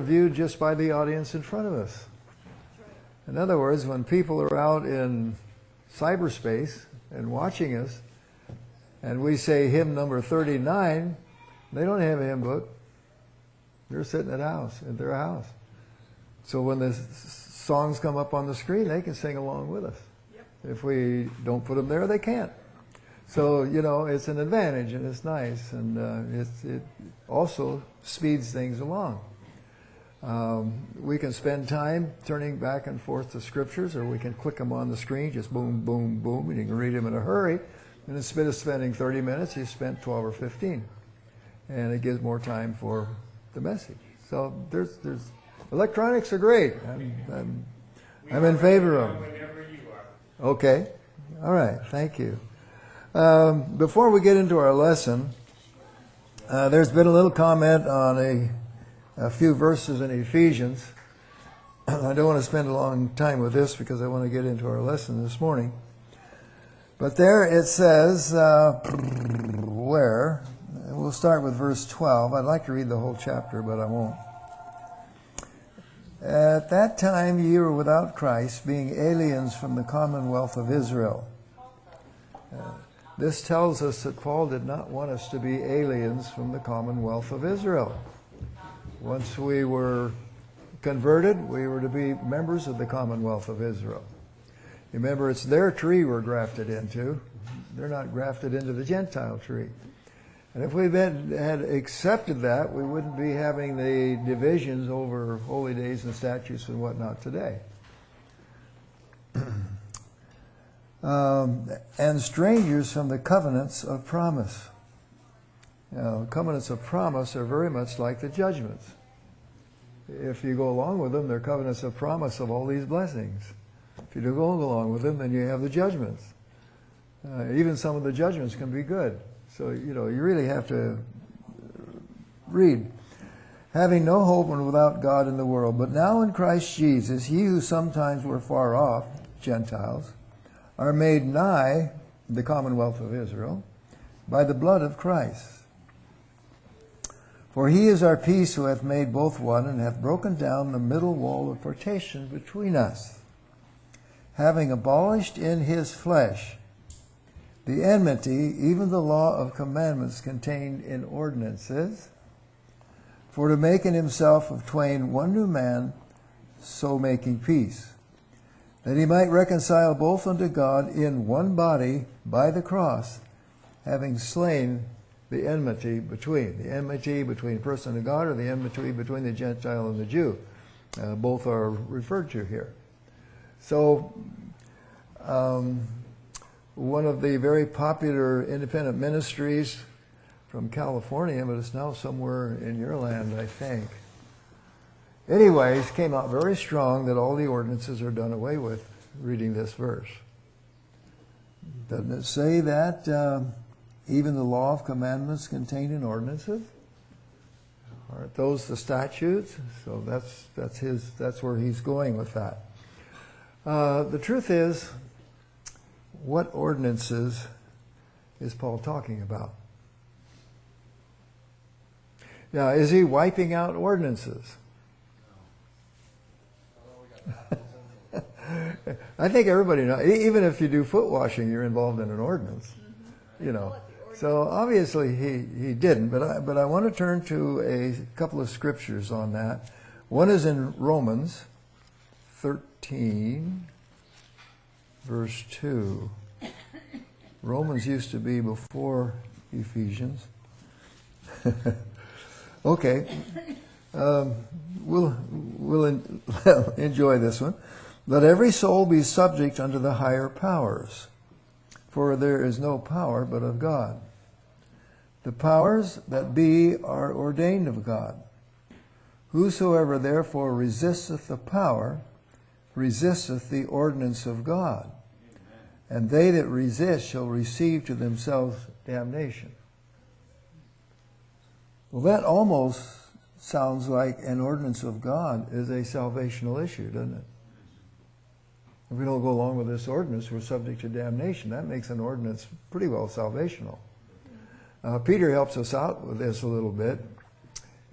viewed just by the audience in front of us. In other words, when people are out in cyberspace and watching us, and we say hymn number 39, they don't have a hymn book. They're sitting at their house. So when the songs come up on the screen, they can sing along with us. Yep. If we don't put them there, they can't. So, it's an advantage, and it's nice, and it also speeds things along. We can spend time turning back and forth to scriptures, or we can click them on the screen, just boom, boom, boom, and you can read them in a hurry. And instead of spending 30 minutes, you spent 12 or 15. And it gives more time for the message. So there's electronics are great. I'm in favor of them. Okay. All right. Thank you. Before we get into our lesson, there's been a little comment on a few verses in Ephesians. I don't want to spend a long time with this because I want to get into our lesson this morning. But there it says, where? We'll start with verse 12. I'd like to read the whole chapter, but I won't. At that time ye were without Christ, being aliens from the commonwealth of Israel. This tells us that Paul did not want us to be aliens from the commonwealth of Israel. Once we were converted, we were to be members of the commonwealth of Israel. Remember, it's their tree we're grafted into. They're not grafted into the Gentile tree. And if we had accepted that, we wouldn't be having the divisions over holy days and statutes and whatnot today. And strangers from the covenants of promise. Covenants of promise are very much like the judgments. If you go along with them, they're covenants of promise of all these blessings. If you don't go along with them, then you have the judgments. Even some of the judgments can be good. So, you really have to read. Having no hope and without God in the world, but now in Christ Jesus, ye who sometimes were far off, Gentiles, are made nigh the commonwealth of Israel by the blood of Christ. For he is our peace, who hath made both one, and hath broken down the middle wall of partition between us, having abolished in his flesh the enmity, even the law of commandments contained in ordinances, for to make in himself of twain one new man, so making peace, that he might reconcile both unto God in one body by the cross, having slain the enmity between person and God, or the enmity between the Gentile and the Jew. Both are referred to here. So, one of the very popular independent ministries from California, but it's now somewhere in your land, I think. Anyways, came out very strong that all the ordinances are done away with, reading this verse. Doesn't it say that even the law of commandments contained in ordinances? Aren't those the statutes? So that's where he's going with that. The truth is, what ordinances is Paul talking about? Now, is he wiping out ordinances? I think everybody knows. Even if you do foot washing, you're involved in an ordinance. So obviously he didn't. But I want to turn to a couple of scriptures on that. One is in Romans 13. Verse 2. Romans used to be before Ephesians. Okay. We'll enjoy this one. Let every soul be subject unto the higher powers, for there is no power but of God. The powers that be are ordained of God. Whosoever therefore resisteth the power, resisteth the ordinance of God. And they that resist shall receive to themselves damnation. Well, that almost sounds like an ordinance of God is a salvational issue, doesn't it? If we don't go along with this ordinance, we're subject to damnation. That makes an ordinance pretty well salvational. Peter helps us out with this a little bit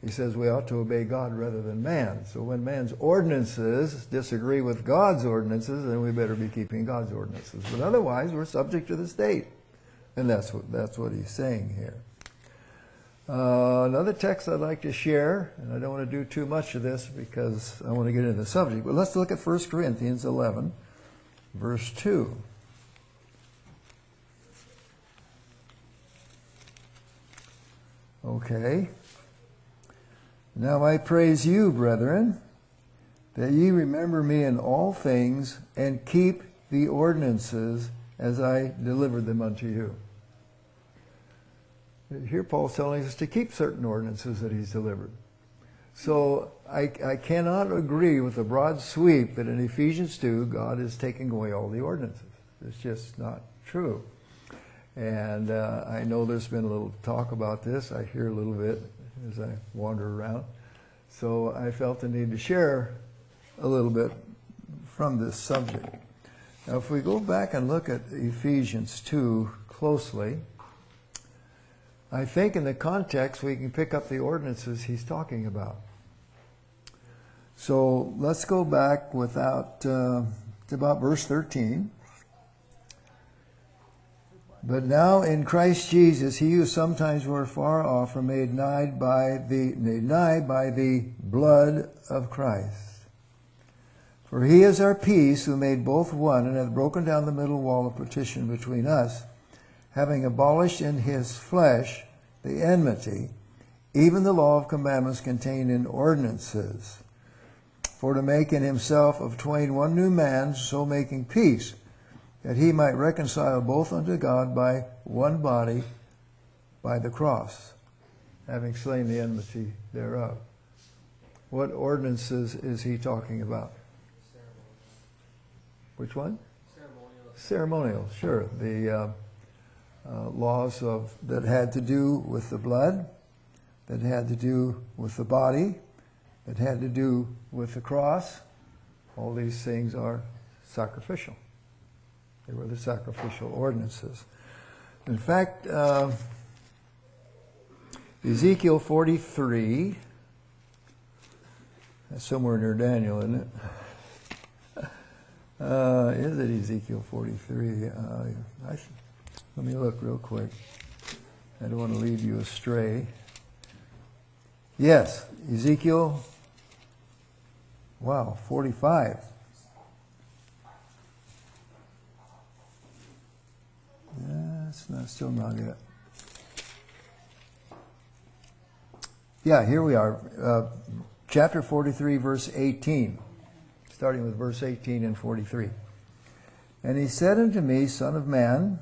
he says we ought to obey God rather than man. So when man's ordinances disagree with God's ordinances, then we better be keeping God's ordinances. But otherwise, we're subject to the state. And that's what he's saying here. Another text I'd like to share, and I don't want to do too much of this because I want to get into the subject, but let's look at 1 Corinthians 11, verse 2. Okay. Now I praise you, brethren, that ye remember me in all things, and keep the ordinances as I delivered them unto you. Here Paul's telling us to keep certain ordinances that he's delivered. So I cannot agree with the broad sweep that in Ephesians 2, God is taking away all the ordinances. It's just not true. And I know there's been a little talk about this. I hear a little bit as I wander around. So I felt the need to share a little bit from this subject. Now if we go back and look at Ephesians 2 closely, I think in the context we can pick up the ordinances he's talking about. So let's go back to about verse 13. But now in Christ Jesus, he who sometimes were far off are made nigh by the blood of Christ. For he is our peace, who made both one, and hath broken down the middle wall of partition between us, having abolished in his flesh the enmity, even the law of commandments contained in ordinances, for to make in himself of twain one new man, so making peace, that he might reconcile both unto God by one body, by the cross, having slain the enmity thereof. What ordinances is he talking about? Which one? Ceremonial, sure. The laws that had to do with the blood, that had to do with the body, that had to do with the cross. All these things are sacrificial. They were the sacrificial ordinances. In fact, Ezekiel 43, that's somewhere near Daniel, isn't it? Is it Ezekiel 43? Let me look real quick. I don't want to lead you astray. Yes, Ezekiel, 45. Still not yet. Yeah, here we are. Chapter 43, verse 18. Starting with verse 18 and 43. And he said unto me, Son of man,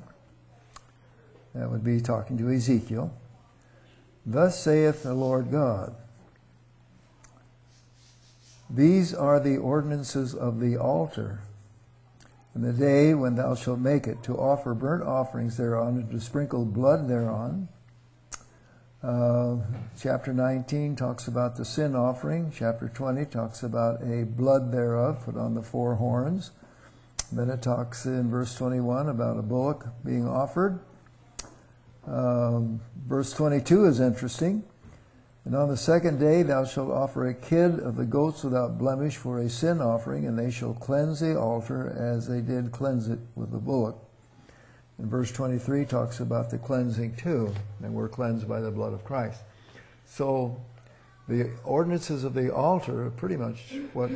that would be talking to Ezekiel, thus saith the Lord God, these are the ordinances of the altar, in the day when thou shalt make it, to offer burnt offerings thereon, and to sprinkle blood thereon. Chapter 19 talks about the sin offering. Chapter 20 talks about a blood thereof put on the four horns. Then it talks in verse 21 about a bullock being offered. Verse 22 is interesting. And on the second day thou shalt offer a kid of the goats without blemish for a sin offering, and they shall cleanse the altar as they did cleanse it with the bullock. And verse 23 talks about the cleansing too, and we're cleansed by the blood of Christ. So the ordinances of the altar are pretty much what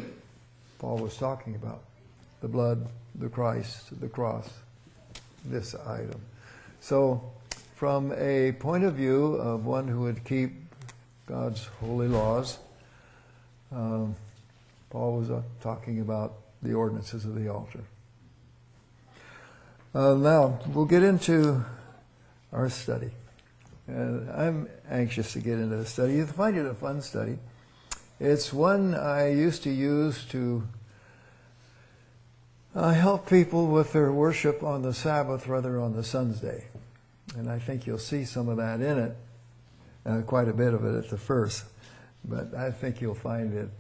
Paul was talking about. The blood, the Christ, the cross, this item. So from a point of view of one who would keep God's holy laws, Paul was talking about the ordinances of the altar. Now, we'll get into our study. And I'm anxious to get into the study. You'll find it a fun study. It's one I used to use to help people with their worship on the Sabbath rather than on the Sun's Day. And I think you'll see some of that in it, quite a bit of it at the first. But I think you'll find it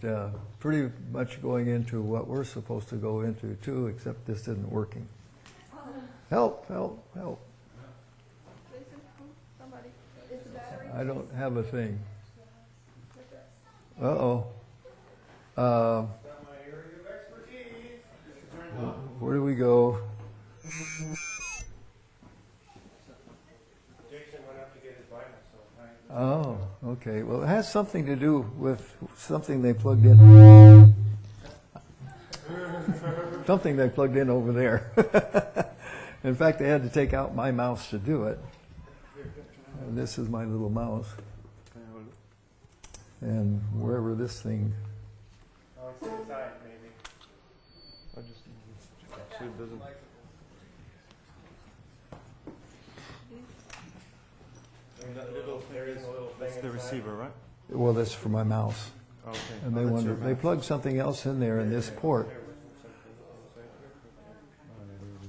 pretty much going into what we're supposed to go into too, except this isn't working. Help, help, help. Somebody. Is the battery? I don't have a thing. There's Uh-oh. Where do we go? Oh, okay. Well, it has something to do with something they plugged in. Something they plugged in over there. In fact, they had to take out my mouse to do it. And this is my little mouse. And wherever this thing... Oh, it's inside, maybe. I just see it doesn't... That's the receiver, right? Well, that's for my mouse. Okay. And they wonder, they plugged something else in there in this port.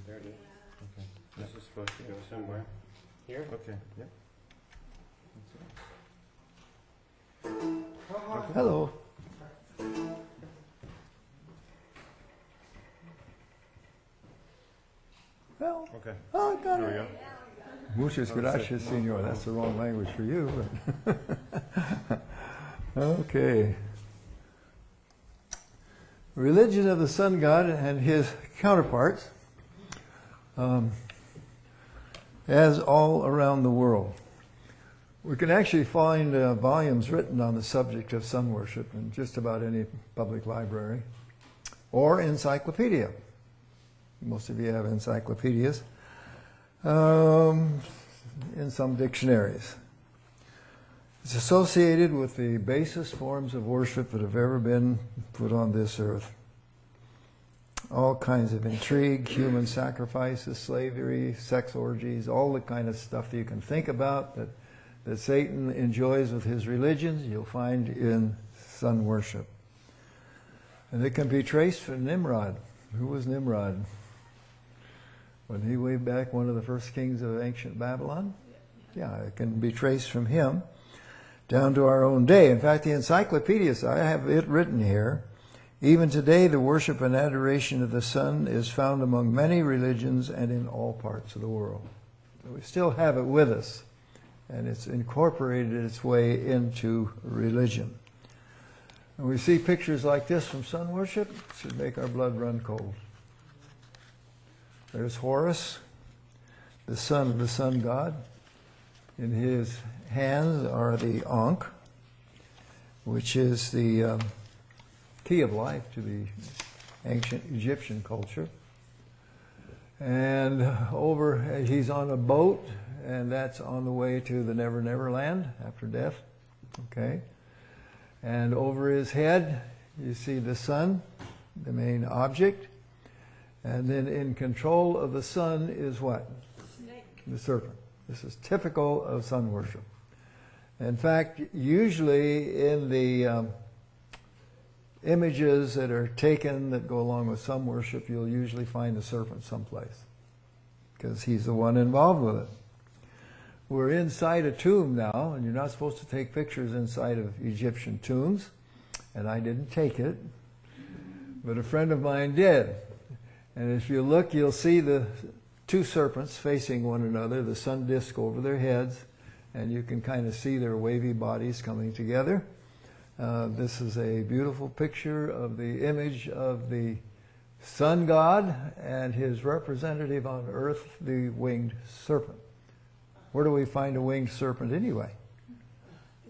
There it is. Okay. This is supposed to go somewhere. Here? Okay. Yeah. Hello. Well, Okay. oh, I got There we it. go. Muchas gracias, senor. That's the wrong language for you. But okay. Religion of the sun god and his counterparts, as all around the world. We can actually find volumes written on the subject of sun worship in just about any public library or encyclopedia. Most of you have encyclopedias. In some dictionaries. It's associated with the basest forms of worship that have ever been put on this earth. All kinds of intrigue, human sacrifices, slavery, sex orgies, all the kind of stuff that you can think about that Satan enjoys with his religions, you'll find in sun worship. And it can be traced from Nimrod. Who was Nimrod? Wasn't he way back one of the first kings of ancient Babylon? Yeah, it can be traced from him down to our own day. In fact, the encyclopedia, I have it written here, even today the worship and adoration of the sun is found among many religions and in all parts of the world. So we still have it with us, and it's incorporated its way into religion. And we see pictures like this from sun worship, it should make our blood run cold. There's Horus, the son of the sun god. In his hands are the Ankh, which is the key of life to the ancient Egyptian culture. And he's on a boat, and that's on the way to the Never Never Land after death. Okay. And over his head, you see the sun, the main object. And then in control of the sun is what? Snake. The serpent. This is typical of sun worship. In fact, usually in the images that are taken that go along with sun worship, you'll usually find the serpent someplace, because he's the one involved with it. We're inside a tomb now, and you're not supposed to take pictures inside of Egyptian tombs, and I didn't take it, but a friend of mine did. And if you look, you'll see the two serpents facing one another, the sun disk over their heads, and you can kind of see their wavy bodies coming together. This is a beautiful picture of the image of the sun god and his representative on earth, the winged serpent. Where do we find a winged serpent anyway?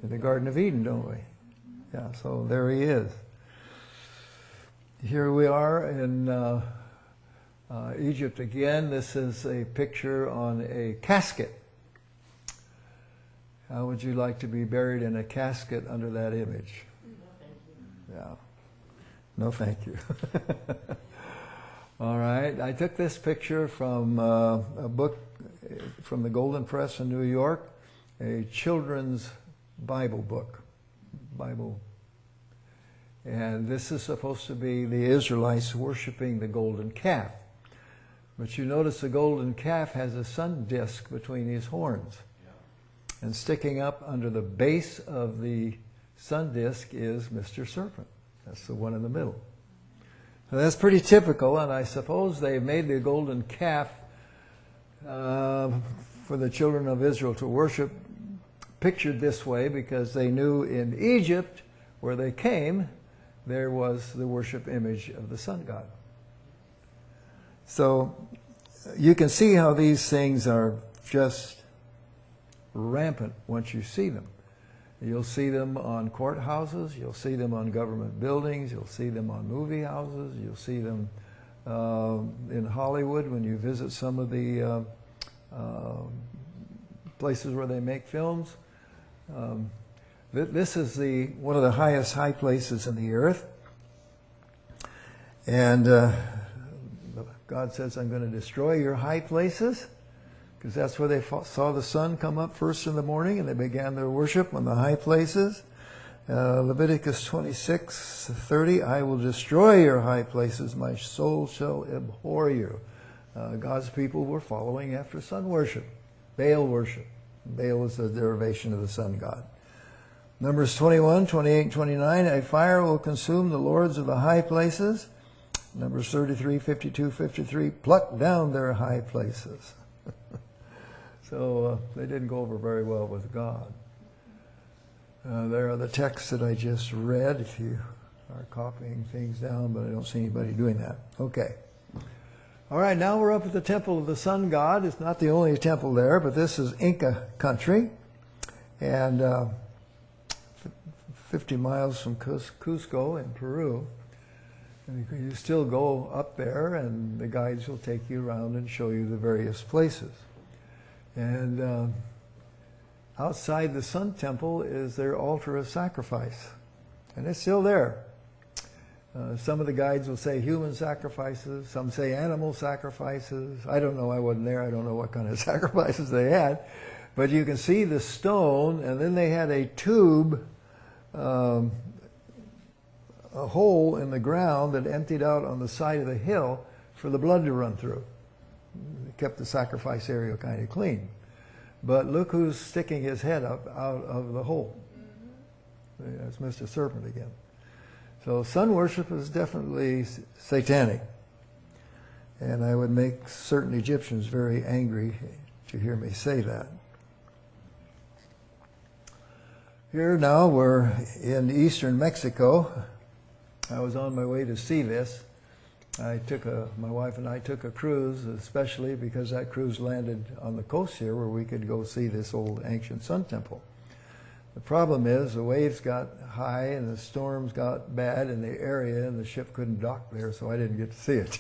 In the Garden of Eden, don't we? Yeah, so there he is. Here we are in Egypt again. This is a picture on a casket. How would you like to be buried in a casket under that image? Yeah. No, thank you. All right. I took this picture from a book from the Golden Press in New York, a children's Bible book. And this is supposed to be the Israelites worshiping the golden calf. But you notice the golden calf has a sun disk between his horns. And sticking up under the base of the sun disk is Mr. Serpent. That's the one in the middle. So that's pretty typical, and I suppose they made the golden calf for the children of Israel to worship pictured this way because they knew in Egypt where they came, there was the worship image of the sun god. So you can see how these things are just rampant once you see them. You'll see them on courthouses, you'll see them on government buildings, you'll see them on movie houses, you'll see them in Hollywood when you visit some of the places where they make films. This is one of the highest high places in the earth. And God says, I'm going to destroy your high places, because that's where they saw the sun come up first in the morning, and they began their worship on the high places. Leviticus 26:30, I will destroy your high places, my soul shall abhor you. God's people were following after sun worship, Baal worship. Baal is the derivation of the sun god. Numbers 21:28, 29, a fire will consume the lords of the high places. Numbers 33:52, 53, pluck down their high places. So they didn't go over very well with God. There are the texts that I just read, if you are copying things down, but I don't see anybody doing that. Okay. All right, now we're up at the temple of the sun god. It's not the only temple there, but this is Inca country. And 50 miles from Cusco in Peru. And you still go up there, and the guides will take you around and show you the various places. And outside the Sun Temple is their altar of sacrifice. And it's still there. Some of the guides will say human sacrifices. Some say animal sacrifices. I don't know. I wasn't there. I don't know what kind of sacrifices they had. But you can see the stone, and then they had a tube, a hole in the ground that emptied out on the side of the hill for the blood to run through. It kept the sacrifice area kind of clean. But look who's sticking his head up out of the hole. That's Mr. Serpent again. So sun worship is definitely satanic. And I would make certain Egyptians very angry to hear me say that. Here now we're in eastern Mexico. I was on my way to see this. My wife and I took a cruise, especially because that cruise landed on the coast here where we could go see this old ancient sun temple. The problem is the waves got high and the storms got bad in the area and the ship couldn't dock there, so I didn't get to see it.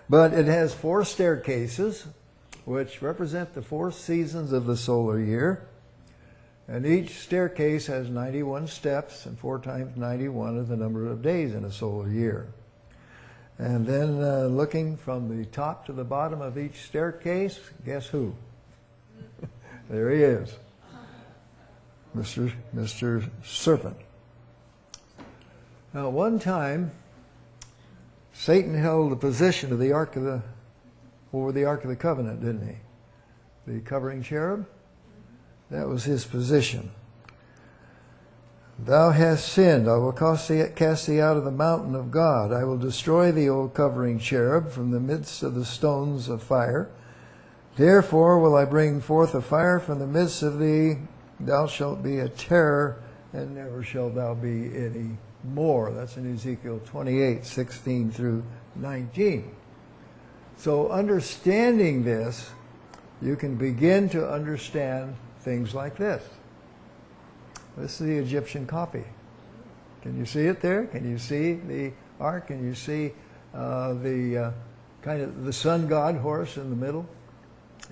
But it has 4 staircases, which represent the 4 seasons of the solar year. And each staircase has 91 steps, and 4 times 91 is the number of days in a solar year. And then looking from the top to the bottom of each staircase, guess who? There he is, Mr. Serpent. Now, one time, Satan held the position of the over the Ark of the Covenant, didn't he? The covering cherub. That was his position. Thou hast sinned. I will cast thee out of the mountain of God. I will destroy thee, O covering cherub, from the midst of the stones of fire. Therefore will I bring forth a fire from the midst of thee. Thou shalt be a terror, and never shalt thou be any more. That's in Ezekiel 28:16 through 19. So understanding this, you can begin to understand things like this. This is the Egyptian copy. Can you see it there? Can you see the ark? Can you see the kind of the sun god horse in the middle,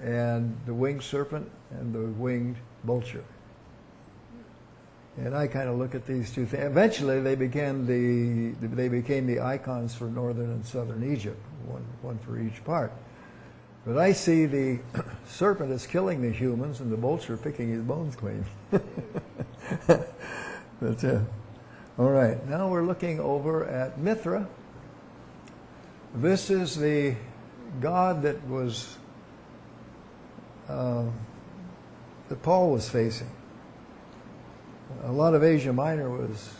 and the winged serpent and the winged vulture? And I kind of look at these two things. Eventually, they became the icons for northern and southern Egypt, one for each part. But I see the serpent is killing the humans and the vulture picking his bones clean. That's it. All right, now we're looking over at Mithra. This is the god that was that Paul was facing. A lot of Asia Minor was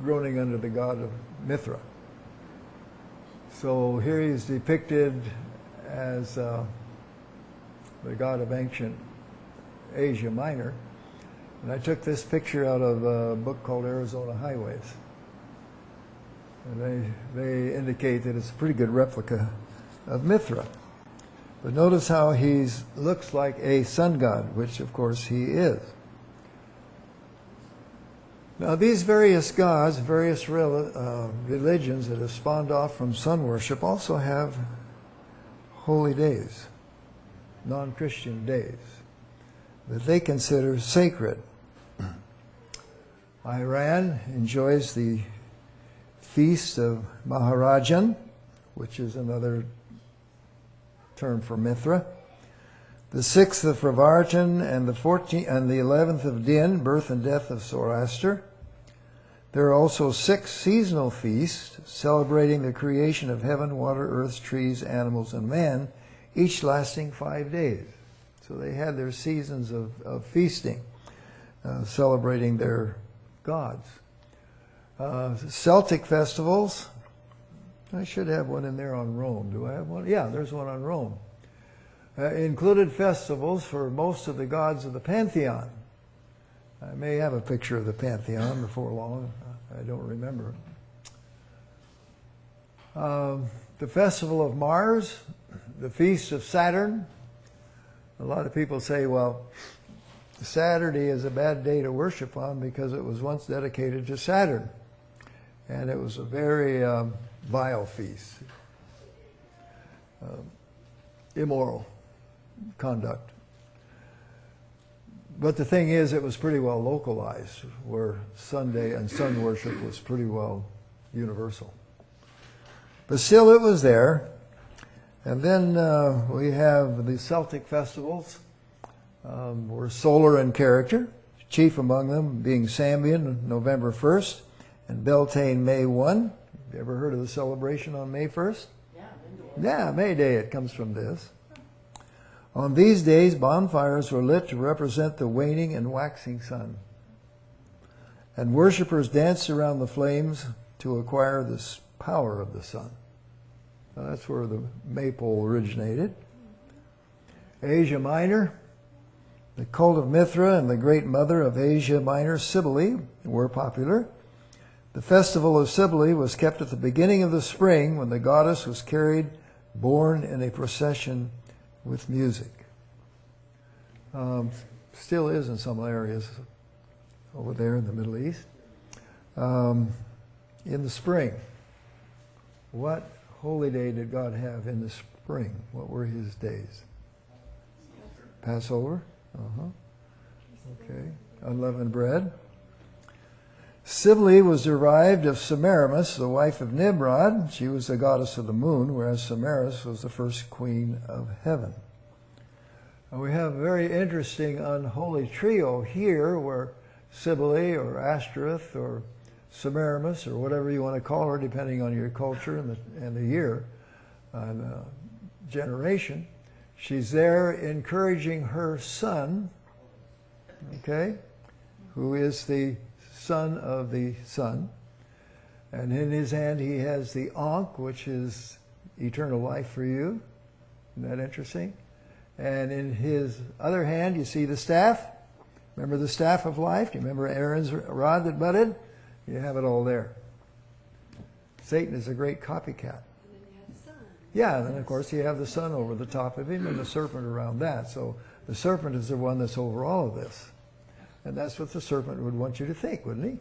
groaning under the god of Mithra. So here he's depicted as the god of ancient Asia Minor. And I took this picture out of a book called Arizona Highways. And they indicate that it's a pretty good replica of Mithra. But notice how he looks like a sun god, which of course he is. Now these various gods, various religions that have spawned off from sun worship also have holy days, non-Christian days, that they consider sacred. Iran enjoys the Feast of Maharajan, which is another term for Mithra. The 6th of Farvartan and the 14th and the 11th of Din, birth and death of Zoroaster. There are also 6 seasonal feasts celebrating the creation of heaven, water, earth, trees, animals, and man, each lasting 5 days. So they had their seasons of feasting, celebrating their gods. Celtic festivals. I should have one in there on Rome. Do I have one? Yeah, there's one on Rome. Included festivals for most of the gods of the pantheon. I may have a picture of the pantheon before long. I don't remember. The festival of Mars, the feast of Saturn. A lot of people say, well, Saturday is a bad day to worship on because it was once dedicated to Saturn. And it was a very vile feast. Immoral conduct. But the thing is, it was pretty well localized, where Sunday and sun worship was pretty well universal. But still, it was there. And then we have the Celtic festivals, were solar in character, chief among them being Samhain, November 1st, and Beltane, May 1. Have you ever heard of the celebration on May 1st? Yeah, May Day, it comes from this. On these days, bonfires were lit to represent the waning and waxing sun. And worshippers danced around the flames to acquire this power of the sun. Now, that's where the maypole originated. Asia Minor, the cult of Mithra and the great mother of Asia Minor, Cybele, were popular. The festival of Cybele was kept at the beginning of the spring when the goddess was carried, borne in a procession with music. Still is in some areas over there in the Middle East. In the spring, what holy day did God have in the spring? What were his days? Passover? Okay. Unleavened bread. Cybele was derived of Semiramis, the wife of Nimrod. She was the goddess of the moon, whereas Semiramis was the first queen of heaven. And we have a very interesting unholy trio here where Cybele or Ashtoreth or Semiramis or whatever you want to call her, depending on your culture and the year and generation, she's there encouraging her son, okay, who is the son of the sun. And in his hand he has the Ankh, which is eternal life for you. Isn't that interesting? And in his other hand you see the staff. Remember the staff of life? Do you remember Aaron's rod that budded? You have it all there. Satan is a great copycat. And then you have the sun. Yeah, and then of course you have the sun over the top of him and the serpent around that. So the serpent is the one that's over all of this. And that's what the serpent would want you to think, wouldn't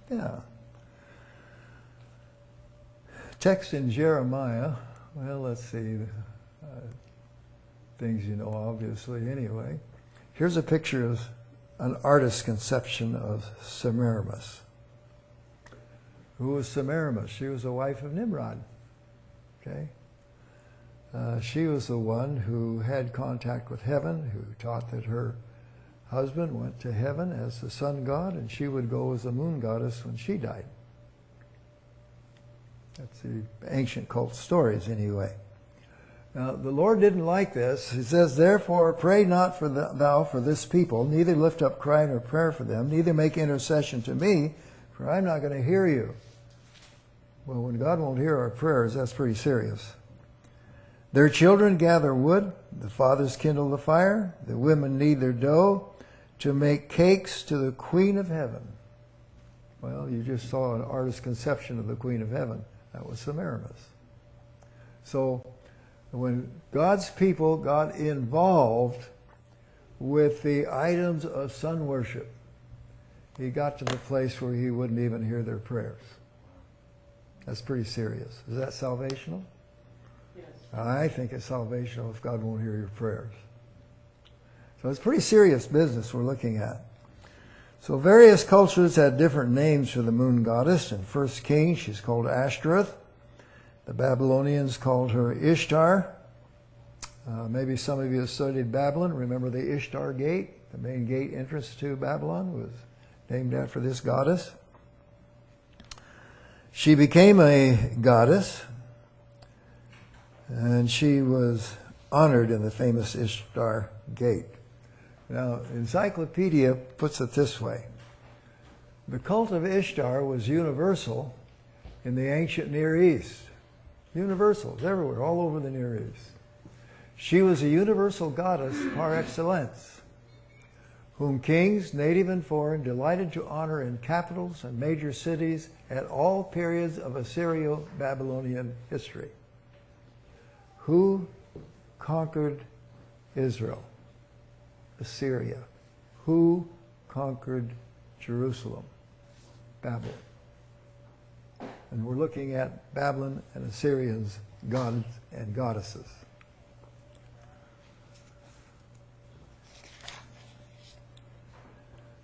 he? Yeah. Text in Jeremiah. Well, let's see. Things you know, obviously, anyway. Here's a picture of an artist's conception of Semiramis. Who was Semiramis? She was the wife of Nimrod. Okay? She was the one who had contact with heaven, who taught that her husband went to heaven as the sun god, and she would go as the moon goddess when she died. That's the ancient cult stories, anyway. Now, the Lord didn't like this. He says, therefore, pray not thou for this people, neither lift up cry nor prayer for them, neither make intercession to me, for I'm not going to hear you. Well, when God won't hear our prayers, that's pretty serious. Their children gather wood, the fathers kindle the fire, the women knead their dough, to make cakes to the Queen of Heaven. Well, you just saw an artist's conception of the Queen of Heaven. That was Semiramis. So when God's people got involved with the items of sun worship, he got to the place where he wouldn't even hear their prayers. That's pretty serious. Is that salvational? Yes. I think it's salvational if God won't hear your prayers. So it's pretty serious business we're looking at. So various cultures had different names for the moon goddess. In 1 Kings, she's called Ashtoreth. The Babylonians called her Ishtar. Maybe some of you have studied Babylon. Remember the Ishtar Gate? The main gate entrance to Babylon was named after this goddess. She became a goddess, and she was honored in the famous Ishtar Gate. Now, Encyclopedia puts it this way. The cult of Ishtar was universal in the ancient Near East. Universal, everywhere, all over the Near East. She was a universal goddess par excellence, whom kings, native and foreign, delighted to honor in capitals and major cities at all periods of Assyrio-Babylonian history. Who conquered Israel? Assyria. Who conquered Jerusalem? Babylon. And we're looking at Babylon and Assyrians, gods and goddesses.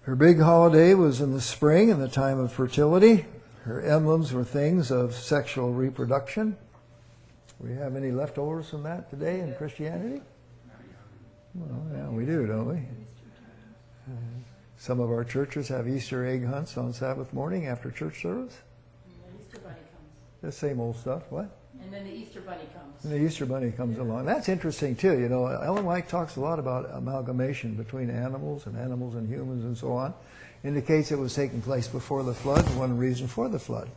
Her big holiday was in the spring, in the time of fertility. Her emblems were things of sexual reproduction. We have any leftovers from that today in Christianity? Well, yeah, we do, don't we? Some of our churches have Easter egg hunts on Sabbath morning after church service. And the Easter Bunny comes. The same old stuff. What? And then the Easter Bunny comes. And the Easter Bunny comes along. That's interesting, too. You know, Ellen White talks a lot about amalgamation between animals and humans and so on. Indicates it was taking place before the flood, one reason for the flood.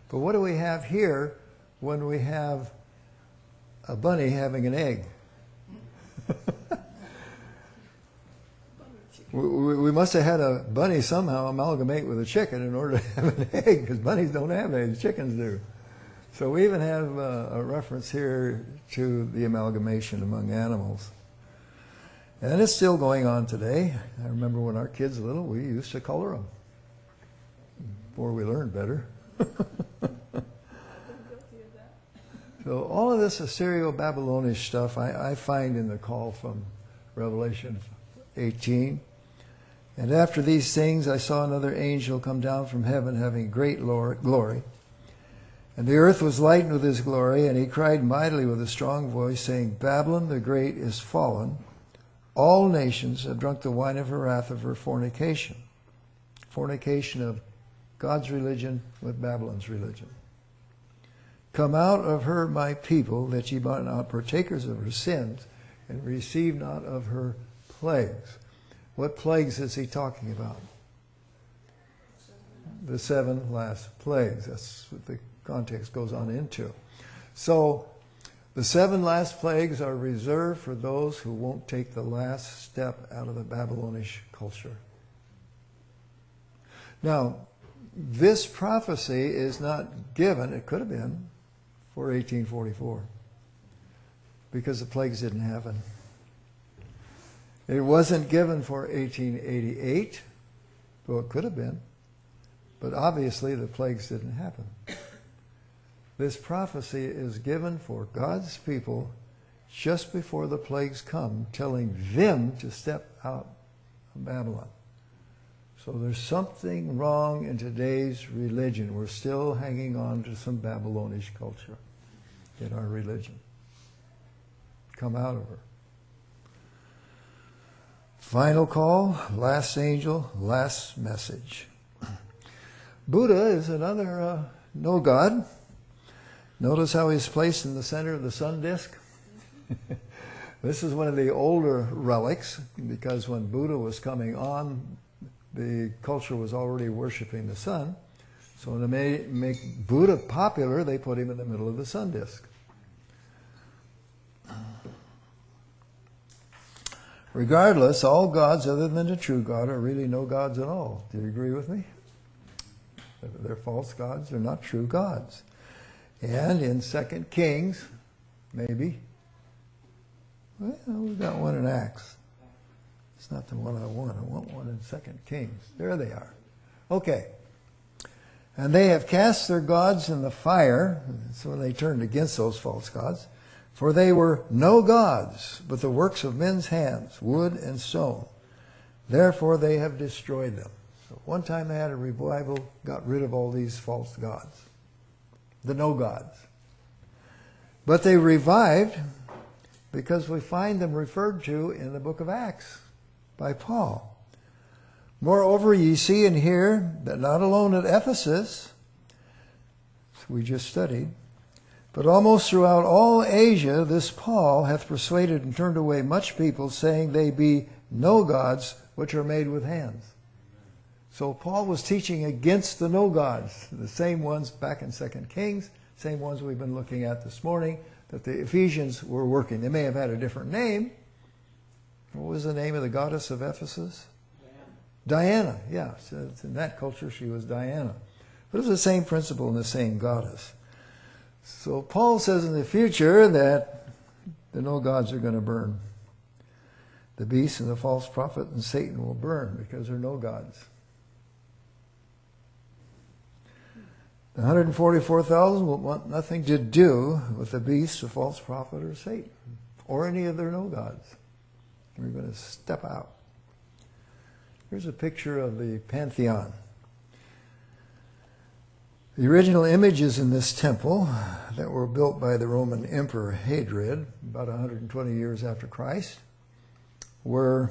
But what do we have here when we have a bunny having an egg? We must have had a bunny somehow amalgamate with a chicken in order to have an egg, because bunnies don't have eggs, chickens do. So we even have a reference here to the amalgamation among animals. And it's still going on today. I remember when our kids were little, we used to color them before we learned better. So all of this Assyrio-Babylonish stuff I find in the call from Revelation 18. And after these things I saw another angel come down from heaven having great glory. And the earth was lightened with his glory, and he cried mightily with a strong voice, saying, Babylon the great is fallen. All nations have drunk the wine of her wrath of her fornication. Fornication of God's religion with Babylon's religion. Come out of her, my people, that ye be not partakers of her sins, and receive not of her plagues. What plagues is he talking about? The 7 last plagues. That's what the context goes on into. So the 7 last plagues are reserved for those who won't take the last step out of the Babylonish culture. Now, this prophecy is not given, it could have been, for 1844, because the plagues didn't happen. It wasn't given for 1888, though it could have been, but obviously the plagues didn't happen. This prophecy is given for God's people just before the plagues come, telling them to step out of Babylon. So there's something wrong in today's religion. We're still hanging on to some Babylonish culture in our religion. Come out of her. Final call, last angel, last message. Buddha is another no God. Notice how he's placed in the center of the sun disk. This is one of the older relics, because when Buddha was coming on, the culture was already worshiping the sun. So to make Buddha popular, they put him in the middle of the sun disk. Regardless, all gods other than the true God are really no gods at all. Do you agree with me? They're false gods. They're not true gods. And in 2 Kings, maybe. Well, we've got one in Acts. It's not the one I want. I want one in 2 Kings. There they are. Okay. And they have cast their gods in the fire. So they turned against those false gods. For they were no gods, but the works of men's hands, wood and stone. Therefore they have destroyed them. So one time they had a revival, got rid of all these false gods. The no gods. But they revived because we find them referred to in the book of Acts by Paul. Moreover, ye see and hear that not alone at Ephesus, we just studied, but almost throughout all Asia, this Paul hath persuaded and turned away much people, saying they be no gods which are made with hands. So Paul was teaching against the no gods, the same ones back in 2 Kings, same ones we've been looking at this morning, that the Ephesians were working. They may have had a different name. What was the name of the goddess of Ephesus? Diana, yeah. So in that culture, she was Diana. But it was the same principle and the same goddess. So Paul says in the future that the no gods are going to burn. The beast and the false prophet and Satan will burn because they're no gods. The 144,000 will want nothing to do with the beast, the false prophet, or Satan, or any of their no gods. We're going to step out. Here's a picture of the Pantheon. The original images in this temple that were built by the Roman Emperor Hadrian about 120 years after Christ were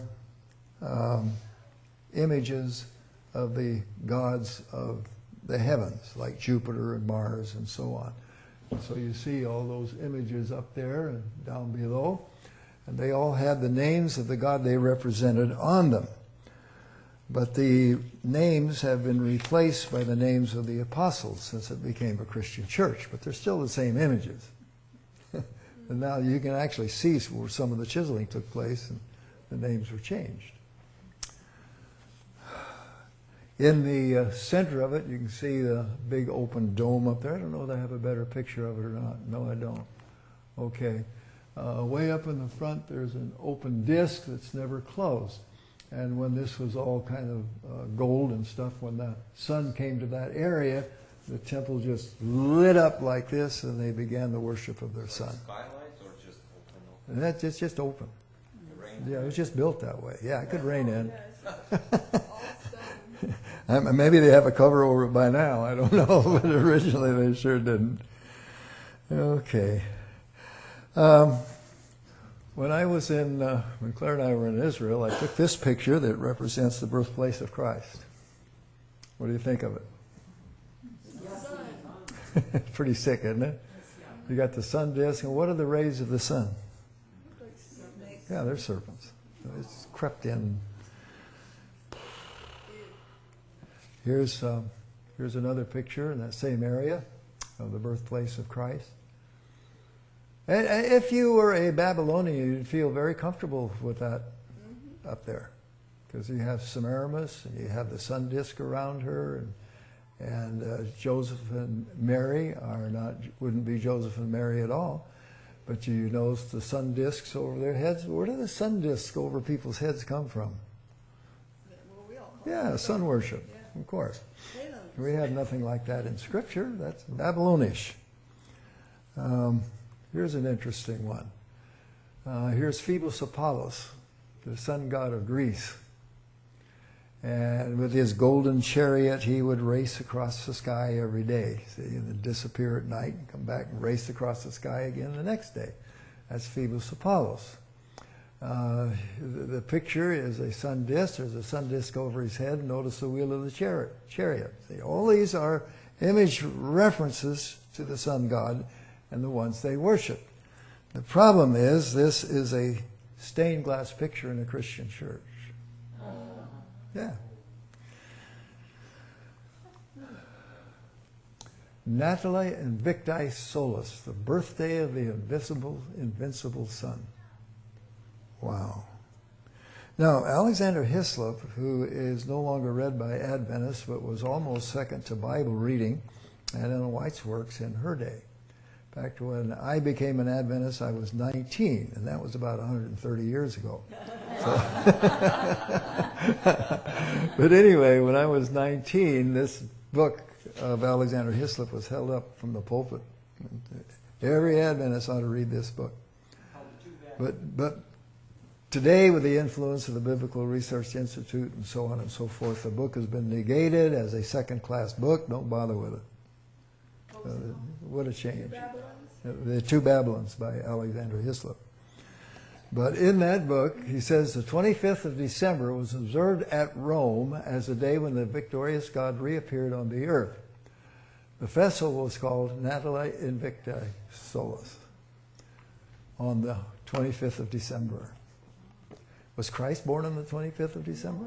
images of the gods of the heavens, like Jupiter and Mars and so on. And so you see all those images up there and down below, and they all had the names of the god they represented on them. But the names have been replaced by the names of the apostles since it became a Christian church, but they're still the same images. And now you can actually see where some of the chiseling took place and the names were changed. In the center of it, you can see the big open dome up there. I don't know if I have a better picture of it or not. No, I don't. Okay. Way up in the front, there's an open disc that's never closed. And when this was all kind of gold and stuff, when the sun came to that area, the temple just lit up like this, and they began the worship of their sun. Skylights or just open? And that's just open. Yeah, it was just built that way. Yeah, it could rain in. Maybe they have a cover over it by now. I don't know, but originally they sure didn't. Okay. When I was when Claire and I were in Israel, I took this picture that represents the birthplace of Christ. What do you think of it? Pretty sick, isn't it? You got the sun disk, and what are the rays of the sun? Yeah, they're serpents. It's crept in. Here's another picture in that same area of the birthplace of Christ. And if you were a Babylonian, you'd feel very comfortable with that up there, because you have Semiramis and you have the sun disk around her, and Joseph and Mary wouldn't be Joseph and Mary at all, but you notice the sun disks over their heads. Where do the sun disks over people's heads come from? Yeah, sun worship, of course. We have nothing like that in Scripture. That's Babylonish. Here's an interesting one. Here's Phoebus Apollos, the sun god of Greece. And with his golden chariot, he would race across the sky every day. See, and then disappear at night and come back and race across the sky again the next day. That's Phoebus Apollos. The picture is a sun disk. There's a sun disk over his head. Notice the wheel of the chariot. See, all these are image references to the sun god and the ones they worship. The problem is this is a stained glass picture in a Christian church. Yeah. Natale Invicti Solis, the birthday of the invincible sun. Wow. Now, Alexander Hislop, who is no longer read by Adventists, but was almost second to Bible reading, and Ellen White's works in her day. In fact, when I became an Adventist, I was 19, and that was about 130 years ago. So but anyway, when I was 19, this book of Alexander Hislop was held up from the pulpit. Every Adventist ought to read this book. But today, with the influence of the Biblical Research Institute and so on and so forth, the book has been negated as a second-class book. Don't bother with it. What a change. The Two Babylons by Alexander Hislop. But in that book, he says the 25th of December was observed at Rome as the day when the victorious God reappeared on the earth. The festival was called Natale Invicti Solis on the 25th of December. Was Christ born on the 25th of December?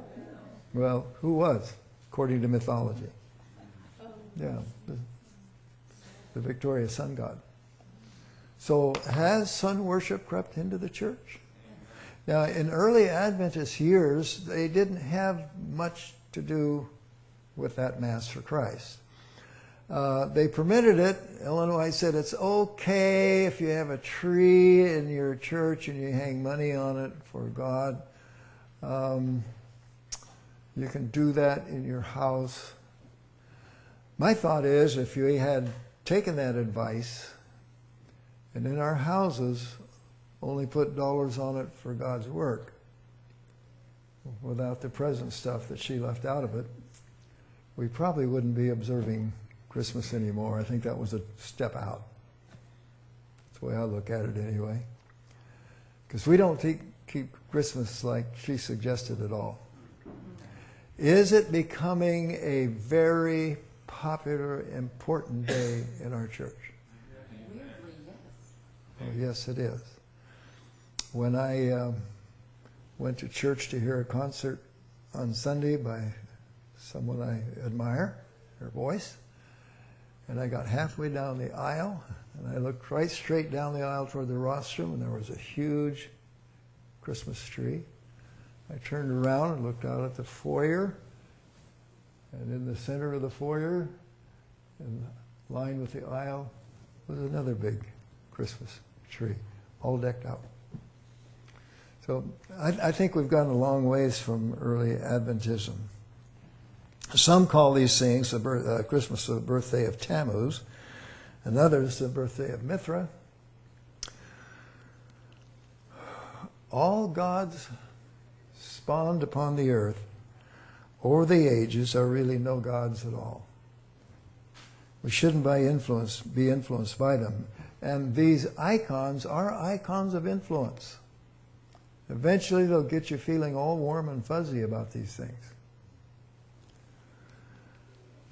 Well, who was, according to mythology? Yeah, the victorious sun god. So has sun worship crept into the church? Now, in early Adventist years, they didn't have much to do with that Mass for Christ. They permitted it. Ellen White said it's okay if you have a tree in your church and you hang money on it for God. You can do that in your house. My thought is, if you had taken that advice and in our houses only put dollars on it for God's work without the present stuff that she left out of it, we probably wouldn't be observing Christmas anymore. I think that was a step out. That's the way I look at it anyway. Because we don't keep Christmas like she suggested at all. Is it becoming a very popular, important day in our church? Weirdly, yes. Oh, yes, it is. When I went to church to hear a concert on Sunday by someone I admire, her voice, and I got halfway down the aisle, and I looked right straight down the aisle toward the rostrum, and there was a huge Christmas tree. I turned around and looked out at the foyer, and in the center of the foyer, in line with the aisle, was another big Christmas tree, all decked out. So I think we've gotten a long ways from early Adventism. Some call these things Christmas the birthday of Tammuz, and others the birthday of Mithra. All gods spawned upon the earth over the ages are really no gods at all. We shouldn't be influenced by them. And these icons are icons of influence. Eventually they'll get you feeling all warm and fuzzy about these things.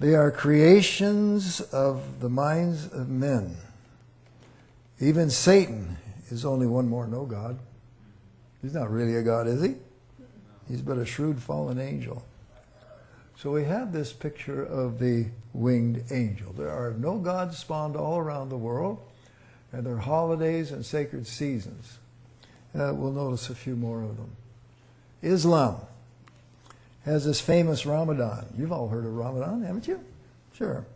They are creations of the minds of men. Even Satan is only one more no God. He's not really a god, is he? He's but a shrewd fallen angel. So we have this picture of the winged angel. There are no gods spawned all around the world, and there are holidays and sacred seasons. We'll notice a few more of them. Islam has this famous Ramadan. You've all heard of Ramadan, haven't you? Sure.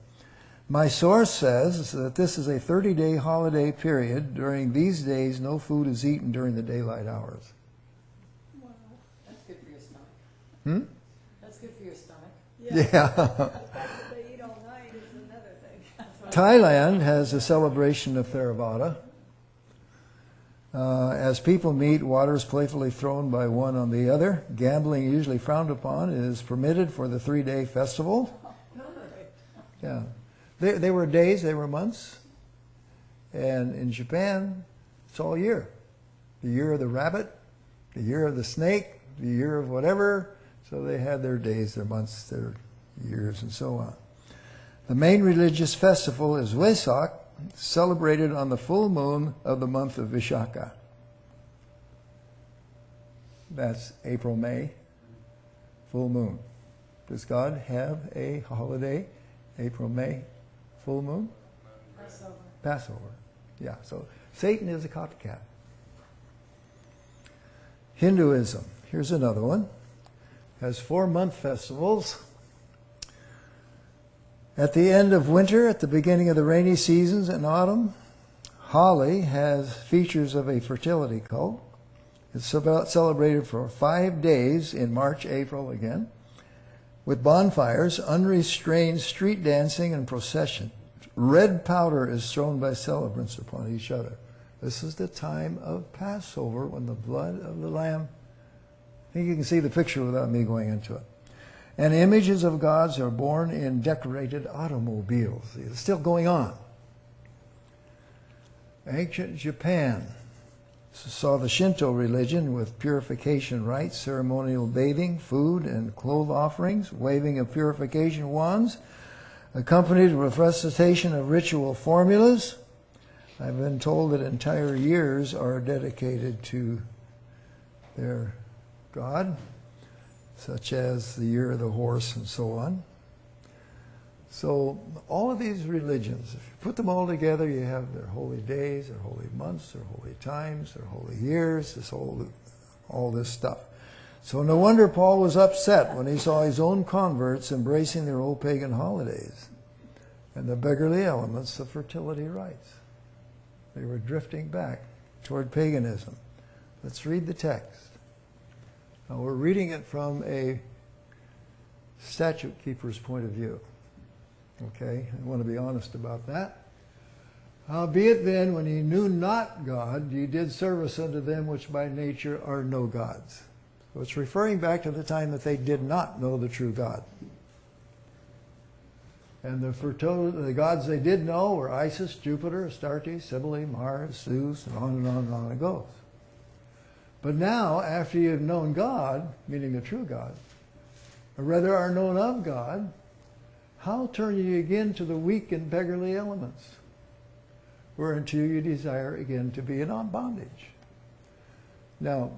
My source says that this is a 30-day holiday period. During these days, no food is eaten during the daylight hours. Wow. That's good for your stomach. Hmm? That's good for your stomach. Yeah. The fact that they eat all night is another thing. Thailand has a celebration of Theravada. As people meet, water is playfully thrown by one on the other. Gambling, usually frowned upon, is permitted for the 3-day festival. Yeah. They were days, they were months. And in Japan, it's all year. The year of the rabbit, the year of the snake, the year of whatever. So they had their days, their months, their years, and so on. The main religious festival is Wesak, celebrated on the full moon of the month of Vishaka. That's April, May, full moon. Does God have a holiday, April, May, full moon? Passover. Passover. Yeah, so Satan is a copycat. Hinduism Here's another one. Has 4-month festivals. At the end of winter, at the beginning of the rainy seasons in autumn, Holly has features of a fertility cult. It's celebrated for 5 days in March, April again, with bonfires, unrestrained street dancing, and procession. Red powder is thrown by celebrants upon each other. This is the time of Passover when the blood of the Lamb, I think you can see the picture without me going into it. And images of gods are born in decorated automobiles. It's still going on. Ancient Japan saw the Shinto religion with purification rites, ceremonial bathing, food and clothes offerings, waving of purification wands, accompanied with recitation of ritual formulas. I've been told that entire years are dedicated to their god, such as the year of the horse and so on. So all of these religions, if you put them all together, you have their holy days, their holy months, their holy times, their holy years, all this stuff. So no wonder Paul was upset when he saw his own converts embracing their old pagan holidays and the beggarly elements of fertility rites. They were drifting back toward paganism. Let's read the text. Now we're reading it from a statute keeper's point of view. Okay, I want to be honest about that. Howbeit then, when ye knew not God, ye did service unto them which by nature are no gods. So it's referring back to the time that they did not know the true God. And the gods they did know were Isis, Jupiter, Astarte, Cybele, Mars, Zeus, and on it goes. But now, after you have known God, meaning the true God, or rather are known of God, how turn ye again to the weak and beggarly elements, whereunto you desire again to be in bondage? Now,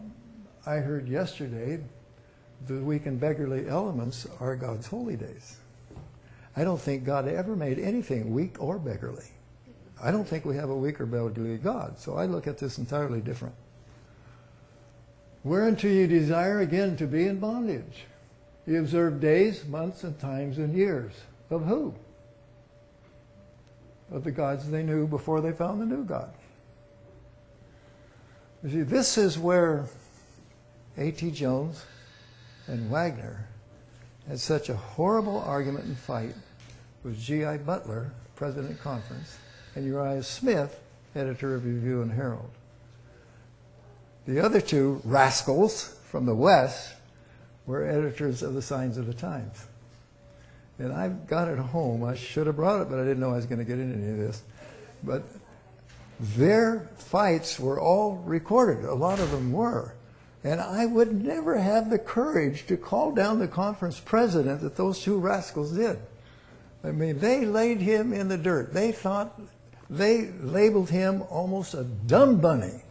I heard yesterday the weak and beggarly elements are God's holy days. I don't think God ever made anything weak or beggarly. I don't think we have a weak or beggarly God, so I look at this entirely different. Whereunto you desire again to be in bondage. You observe days, months, and times, and years. Of who? Of the gods they knew before they found the new God. You see, this is where A.T. Jones and Wagner had such a horrible argument and fight with G.I. Butler, President Conference, and Uriah Smith, editor of Review and Herald. The other two rascals from the West were editors of the Signs of the Times. And I've got it home. I should have brought it, but I didn't know I was going to get into any of this. But their fights were all recorded. A lot of them were. And I would never have the courage to call down the conference president that those two rascals did. I mean, they laid him in the dirt. They labeled him almost a dumb bunny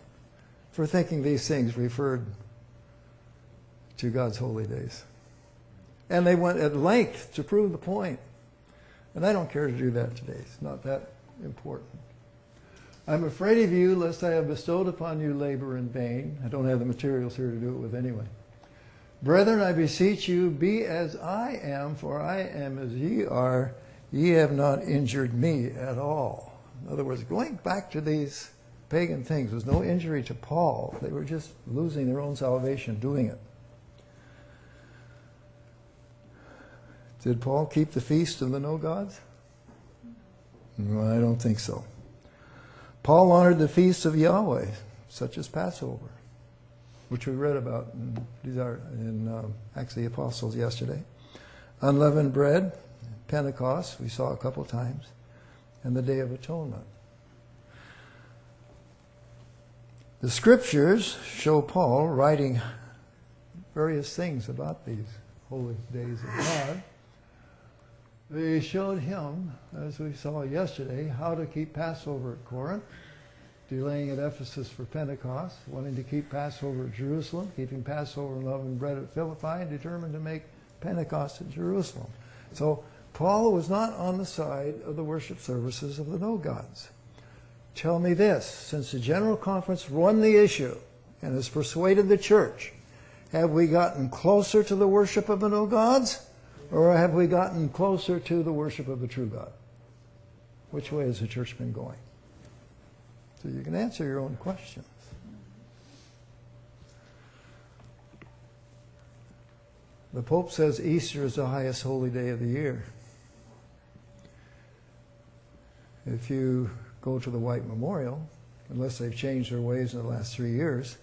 for thinking these things referred to God's holy days. And they went at length to prove the point. And I don't care to do that today. It's not that important. I'm afraid of you, lest I have bestowed upon you labor in vain. I don't have the materials here to do it with anyway. Brethren, I beseech you, be as I am, for I am as ye are. Ye have not injured me at all. In other words, going back to these pagan things was no injury to Paul. They were just losing their own salvation doing it. Did Paul keep the feast of the no gods? No, I don't think so. Paul honored the feasts of Yahweh, such as Passover, which we read about in Acts of the Apostles yesterday. Unleavened bread, Pentecost, we saw a couple times, and the Day of Atonement. The Scriptures show Paul writing various things about these holy days of God. They showed him, as we saw yesterday, how to keep Passover at Corinth, delaying at Ephesus for Pentecost, wanting to keep Passover at Jerusalem, keeping Passover and unleavened bread at Philippi, and determined to make Pentecost at Jerusalem. So Paul was not on the side of the worship services of the no gods. Tell me this, since the General Conference won the issue and has persuaded the church, Have we gotten closer to the worship of the no gods? Or have we gotten closer to the worship of the true God? Which way has the church been going? So you can answer your own questions. The Pope says Easter is the highest holy day of the year. If you go to the White Memorial, unless they've changed their ways in the last 3 years,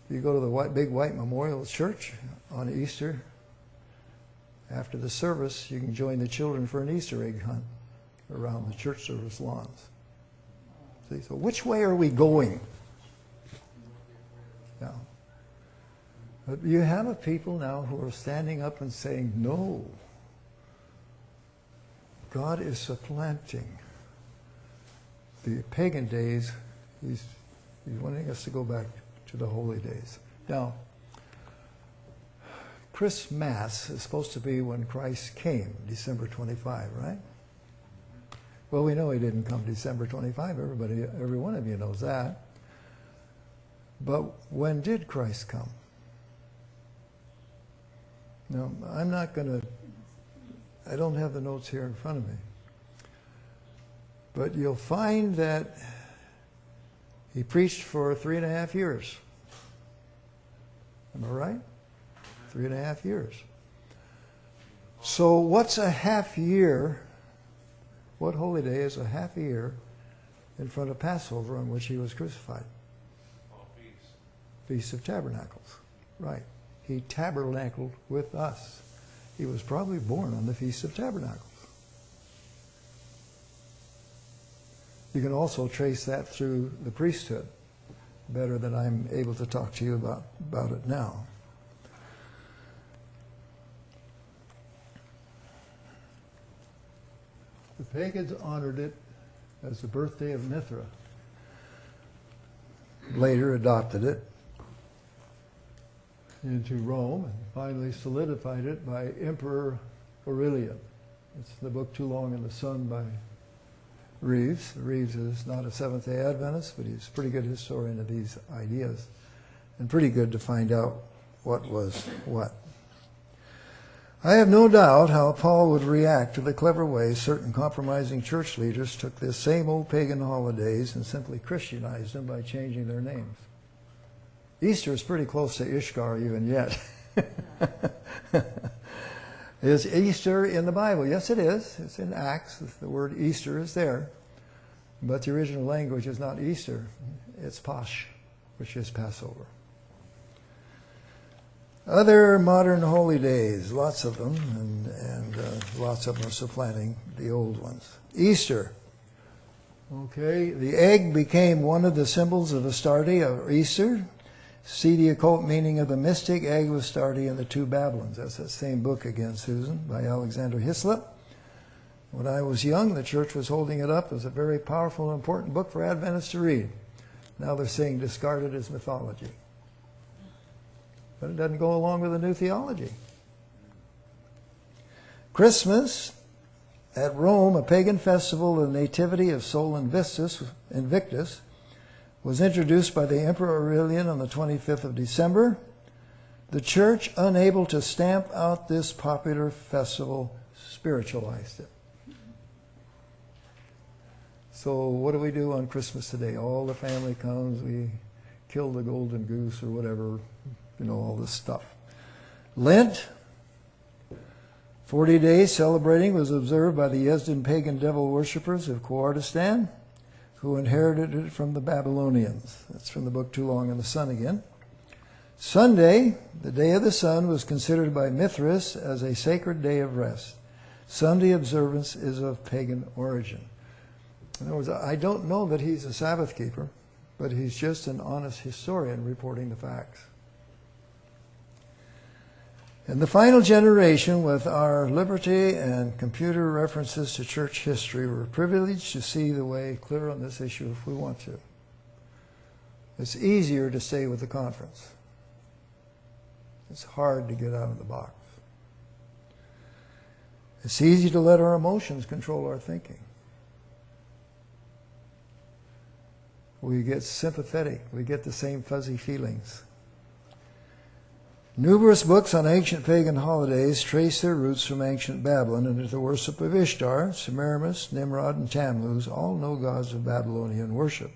you go to the big White Memorial Church on Easter. After the service, you can join the children for an Easter egg hunt around the church service lawns. See, so which way are we going? Now, but you have a people now who are standing up and saying, no, God is supplanting the pagan days. He's wanting us to go back to the holy days. Now, Christmas is supposed to be when Christ came, December 25, right? Well, we know he didn't come December 25. Every one of you knows that. But when did Christ come? Now, I'm not going to, I don't have the notes here in front of me. But you'll find that he preached for 3.5 years. Am I right? 3.5 years. So what's a half year? What holy day is a half a year in front of Passover on which he was crucified? Feast of Tabernacles. Right. He tabernacled with us. He was probably born on the Feast of Tabernacles. You can also trace that through the priesthood, better than I'm able to talk to you about it now. The pagans honored it as the birthday of Mithra. Later adopted it into Rome and finally solidified it by Emperor Aurelian. It's in the book Too Long in the Sun by Reeves. Reeves is not a Seventh-day Adventist, but he's a pretty good historian of these ideas and pretty good to find out what was what. I have no doubt how Paul would react to the clever way certain compromising church leaders took this same old pagan holidays and simply Christianized them by changing their names. Easter is pretty close to Ishtar even yet. Is Easter in the Bible? Yes, it is. It's in Acts. The word Easter is there. But the original language is not Easter. It's Pasch, which is Passover. Other modern holy days, lots of them, and lots of them are supplanting the old ones. Easter. Okay, the egg became one of the symbols of Astarte, or Easter. See the occult meaning of the mystic egg of Astarte and the two Babylons. That's that same book again, Susan, by Alexander Hislop. When I was young, the church was holding it up as a very powerful and important book for Adventists to read. Now they're saying discard it as mythology. But it doesn't go along with the new theology. Christmas, at Rome, a pagan festival of the nativity of Sol Invictus, was introduced by the Emperor Aurelian on the 25th of December. The church, unable to stamp out this popular festival, spiritualized it. So what do we do on Christmas today? All the family comes, we kill the golden goose or whatever, you know, all this stuff. Lent, 40 days celebrating, was observed by the Yezdan pagan devil worshippers of Kurdistan, who inherited it from the Babylonians. That's from the book Too Long in the Sun again. Sunday, the day of the sun, was considered by Mithras as a sacred day of rest. Sunday observance is of pagan origin. In other words, I don't know that he's a Sabbath keeper, but he's just an honest historian reporting the facts. In the final generation, with our liberty and computer references to church history, we're privileged to see the way clear on this issue if we want to. It's easier to stay with the conference. It's hard to get out of the box. It's easy to let our emotions control our thinking. We get sympathetic. We get the same fuzzy feelings. Numerous books on ancient pagan holidays trace their roots from ancient Babylon into the worship of Ishtar, Semiramis, Nimrod, and Tammuz, all no gods of Babylonian worship.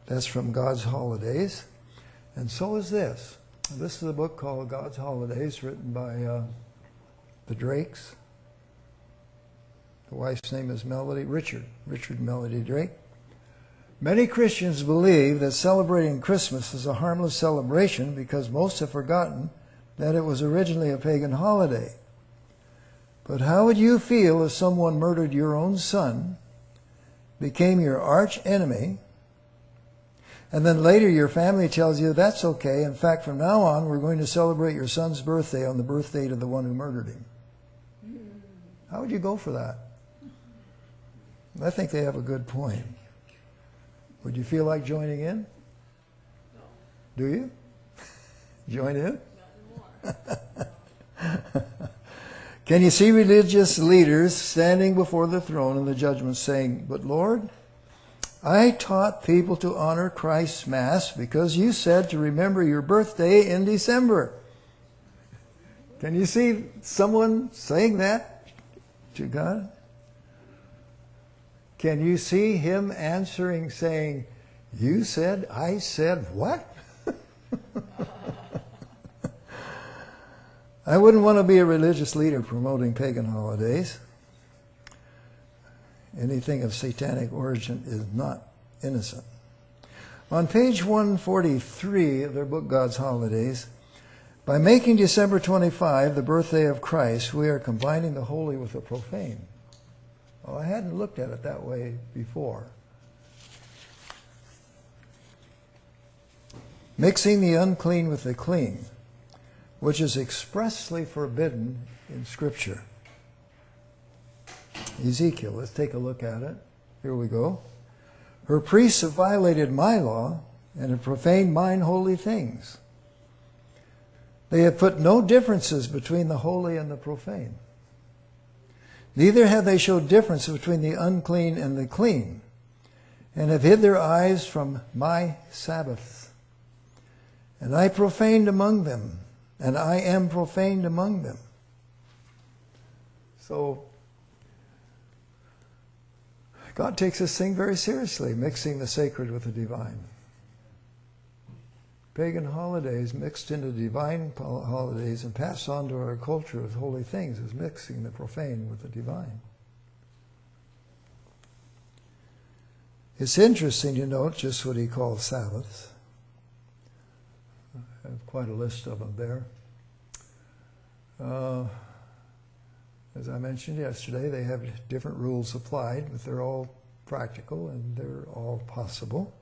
That's from God's Holidays. And so is this. This is a book called God's Holidays, written by the Drakes. The wife's name is Richard Melody Drake. Many Christians believe that celebrating Christmas is a harmless celebration because most have forgotten that it was originally a pagan holiday. But how would you feel if someone murdered your own son, became your arch enemy, and then later your family tells you that's okay. In fact, from now on, we're going to celebrate your son's birthday on the birth date of the one who murdered him? How would you go for that? I think they have a good point. Would you feel like joining in? No. Do you? Join in? Can you see religious leaders standing before the throne in the judgment saying, "But Lord, I taught people to honor Christ's Mass because you said to remember your birthday in December"? Can you see someone saying that to God? Can you see him answering, saying, "You said, I said what?" I wouldn't want to be a religious leader promoting pagan holidays. Anything of satanic origin is not innocent. On page 143 of their book, God's Holidays, by making December 25 the birthday of Christ, we are combining the holy with the profane. Well, I hadn't looked at it that way before. Mixing the unclean with the clean, which is expressly forbidden in Scripture. Ezekiel, let's take a look at it. Here we go. Her priests have violated my law and have profaned mine holy things. They have put no differences between the holy and the profane. Neither have they showed difference between the unclean and the clean, and have hid their eyes from my Sabbaths. And I profaned among them, and I am profaned among them. So, God takes this thing very seriously, mixing the sacred with the divine. Pagan holidays mixed into divine holidays and passed on to our culture with holy things is mixing the profane with the divine. It's interesting to note just what he calls Sabbaths. I have quite a list of them there. As I mentioned yesterday, they have different rules applied, but they're all practical and they're all possible.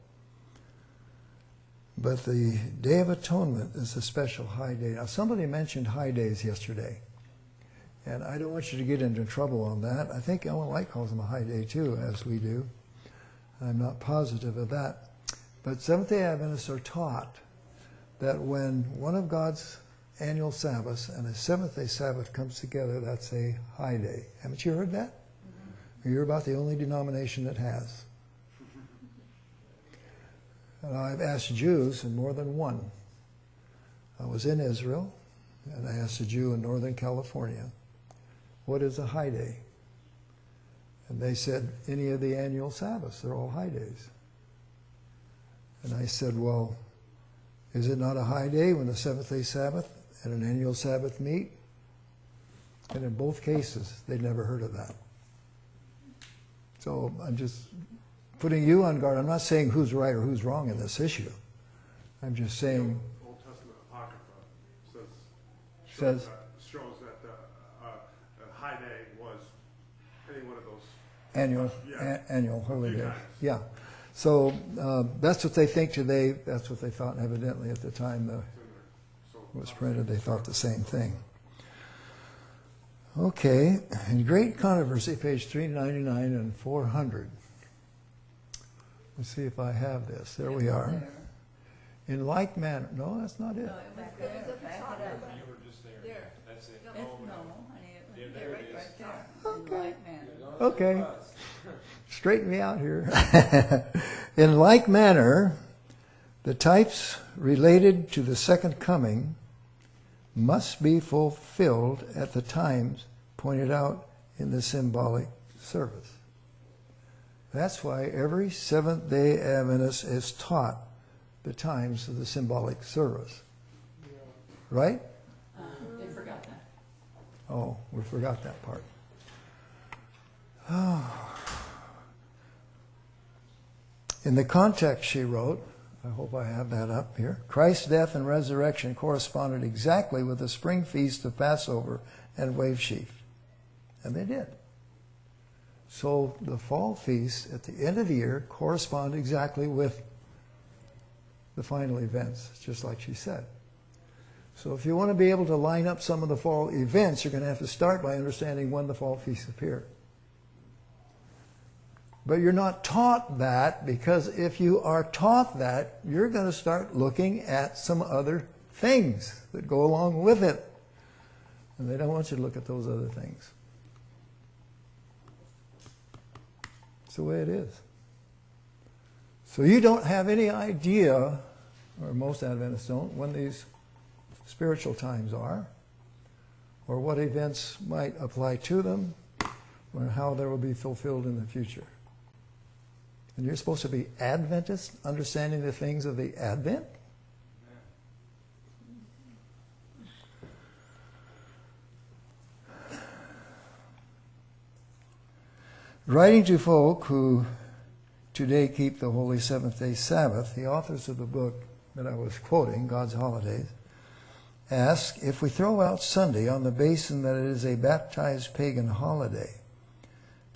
But the Day of Atonement is a special high day. Now, somebody mentioned high days yesterday, and I don't want you to get into trouble on that. I think Ellen White calls them a high day too, as we do. I'm not positive of that. But Seventh-day Adventists are taught that when one of God's annual Sabbaths and a Seventh-day Sabbath comes together, that's a high day. Haven't you heard that? Mm-hmm. You're about the only denomination that has. And I've asked Jews in more than one. I was in Israel, and I asked a Jew in Northern California, what is a high day? And they said, any of the annual Sabbaths, they're all high days. And I said, well, is it not a high day when the Seventh-day Sabbath and an annual Sabbath meet? And in both cases, they'd never heard of that. So I'm just putting you on guard. I'm not saying who's right or who's wrong in this issue. I'm just saying... The Old Testament Apocrypha shows that the high day was any one of those... Annual holy days. Yeah. So that's what they think today. That's what they thought, and evidently at the time it was printed, they thought the same thing. Okay. In Great Controversy, page 399 and 400. Let's see if I have this. There we are. In like manner. No, that's not it. No, it was there. Back it up. You were just there. There. That's it. No, honey, it was there there, it is. right there. Okay. In like manner. Okay. Straighten me out here. In like manner, the types related to the second coming must be fulfilled at the times pointed out in the symbolic service. That's why every Seventh-day Adventist is taught the times of the symbolic service. Right? They forgot that. Oh, we forgot that part. Oh. In the context she wrote, I hope I have that up here, Christ's death and resurrection corresponded exactly with the spring feast of Passover and wave sheaf. And they did. So the fall feast at the end of the year correspond exactly with the final events, just like she said. So if you want to be able to line up some of the fall events, you're going to have to start by understanding when the fall feasts appear. But you're not taught that, because if you are taught that, you're going to start looking at some other things that go along with it. And they don't want you to look at those other things. It's the way it is. So you don't have any idea, or most Adventists don't, when these spiritual times are, or what events might apply to them, or how they will be fulfilled in the future. And you're supposed to be Adventist, understanding the things of the Advent? Writing to folk who today keep the holy seventh-day Sabbath, the authors of the book that I was quoting, God's Holidays, ask, if we throw out Sunday on the basis that it is a baptized pagan holiday,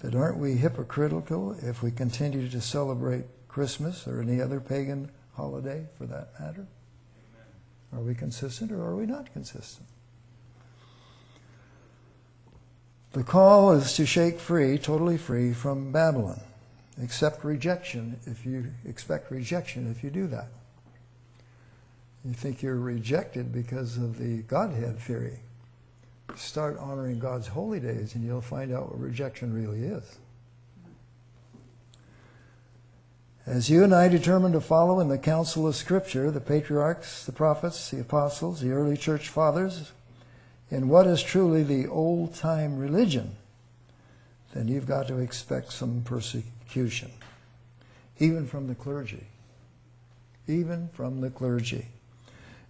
that aren't we hypocritical if we continue to celebrate Christmas or any other pagan holiday for that matter? Amen. Are we consistent or are we not consistent? The call is to shake free, totally free from Babylon. Expect rejection if you do that. You think you're rejected because of the Godhead theory. Start honoring God's holy days and you'll find out what rejection really is. As you and I determine to follow in the counsel of Scripture, the patriarchs, the prophets, the apostles, the early church fathers, in what is truly the old-time religion, then you've got to expect some persecution, even from the clergy. Even from the clergy.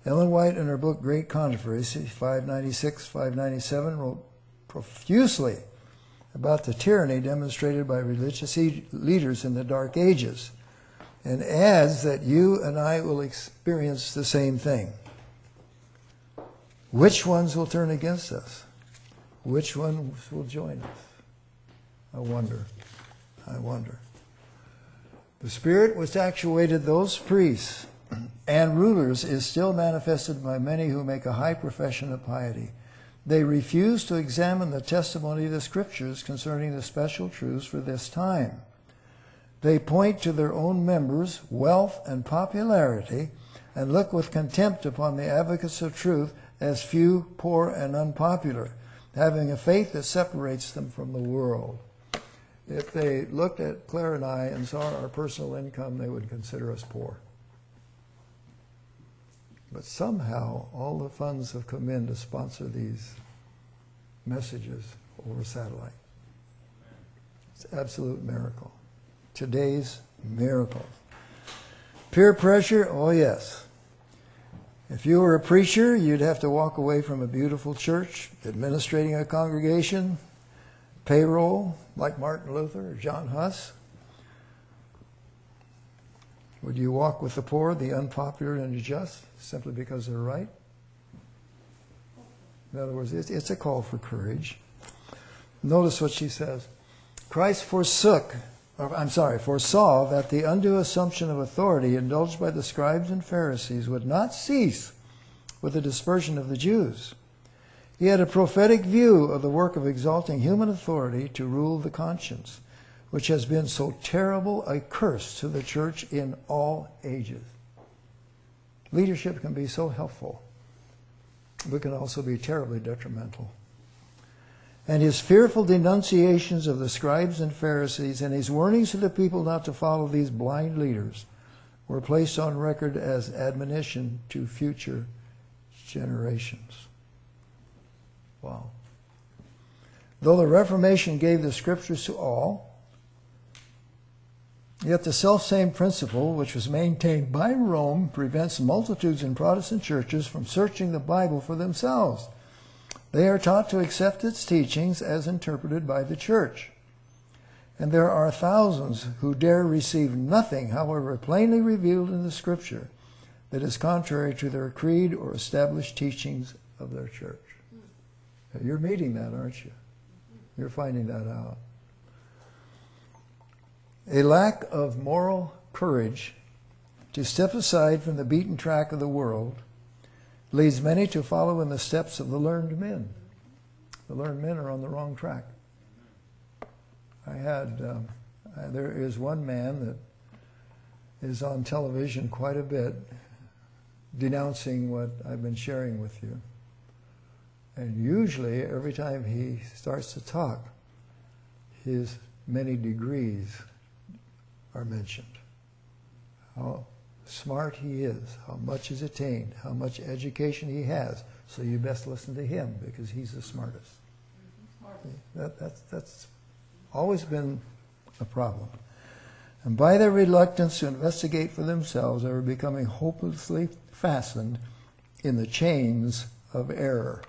Ellen White, in her book Great Controversy, 596, 597, wrote profusely about the tyranny demonstrated by religious leaders in the Dark Ages, and adds that you and I will experience the same thing. Which ones will turn against us? Which ones will join us? I wonder. I wonder. The Spirit which actuated those priests and rulers is still manifested by many who make a high profession of piety. They refuse to examine the testimony of the Scriptures concerning the special truths for this time. They point to their own members' wealth and popularity and look with contempt upon the advocates of truth as few, poor, and unpopular, having a faith that separates them from the world. If they looked at Claire and I and saw our personal income, they would consider us poor. But somehow all the funds have come in to sponsor these messages over satellite. It's an absolute miracle. Today's miracle. Peer pressure, oh yes. If you were a preacher, you'd have to walk away from a beautiful church, administrating a congregation, payroll, like Martin Luther or John Huss. Would you walk with the poor, the unpopular, and the just, simply because they're right? In other words, it's a call for courage. Notice what she says. Christ foresaw that the undue assumption of authority indulged by the scribes and Pharisees would not cease with the dispersion of the Jews. He had a prophetic view of the work of exalting human authority to rule the conscience, which has been so terrible a curse to the church in all ages. Leadership can be so helpful, but can also be terribly detrimental. And his fearful denunciations of the scribes and Pharisees and his warnings to the people not to follow these blind leaders were placed on record as admonition to future generations. Wow. Though the Reformation gave the Scriptures to all, yet the selfsame principle which was maintained by Rome prevents multitudes in Protestant churches from searching the Bible for themselves. They are taught to accept its teachings as interpreted by the Church. And there are thousands who dare receive nothing, however plainly revealed in the Scripture, that is contrary to their creed or established teachings of their church. You're meeting that, aren't you? You're finding that out. A lack of moral courage to step aside from the beaten track of the world leads many to follow in the steps of the learned men. The learned men are on the wrong track. There is one man that is on television quite a bit denouncing what I've been sharing with you. And usually, every time he starts to talk, his many degrees are mentioned. How smart he is, how much he's attained, how much education he has. So you best listen to him because he's the smartest. That's always been a problem. And by their reluctance to investigate for themselves, they were becoming hopelessly fastened in the chains of error.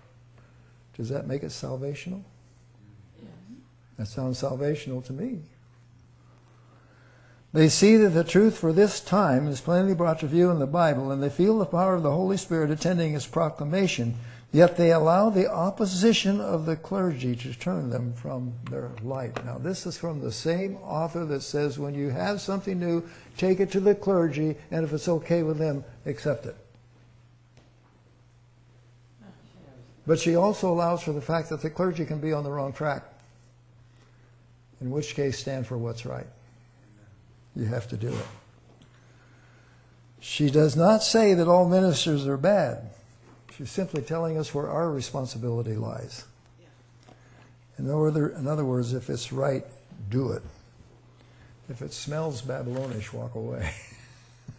Does that make it salvational? Yes. That sounds salvational to me. They see that the truth for this time is plainly brought to view in the Bible, and they feel the power of the Holy Spirit attending its proclamation, yet they allow the opposition of the clergy to turn them from their light. Now, this is from the same author that says when you have something new, take it to the clergy, and if it's okay with them, accept it. But she also allows for the fact that the clergy can be on the wrong track, in which case stand for what's right. You have to do it. She does not say that all ministers are bad. She's simply telling us where our responsibility lies. In other words, if it's right, do it. If it smells Babylonish, walk away.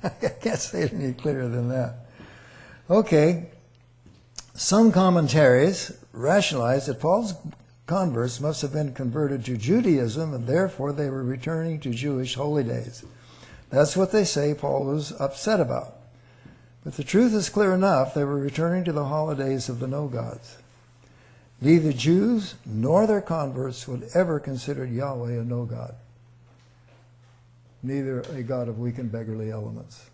I can't say it any clearer than that. Okay. Some commentaries rationalize that Paul's converts must have been converted to Judaism, and therefore they were returning to Jewish holy days. That's what they say Paul was upset about. But the truth is clear enough. They were returning to the holidays of the no-gods. Neither Jews nor their converts would ever consider Yahweh a no-God, neither a God of weak and beggarly elements.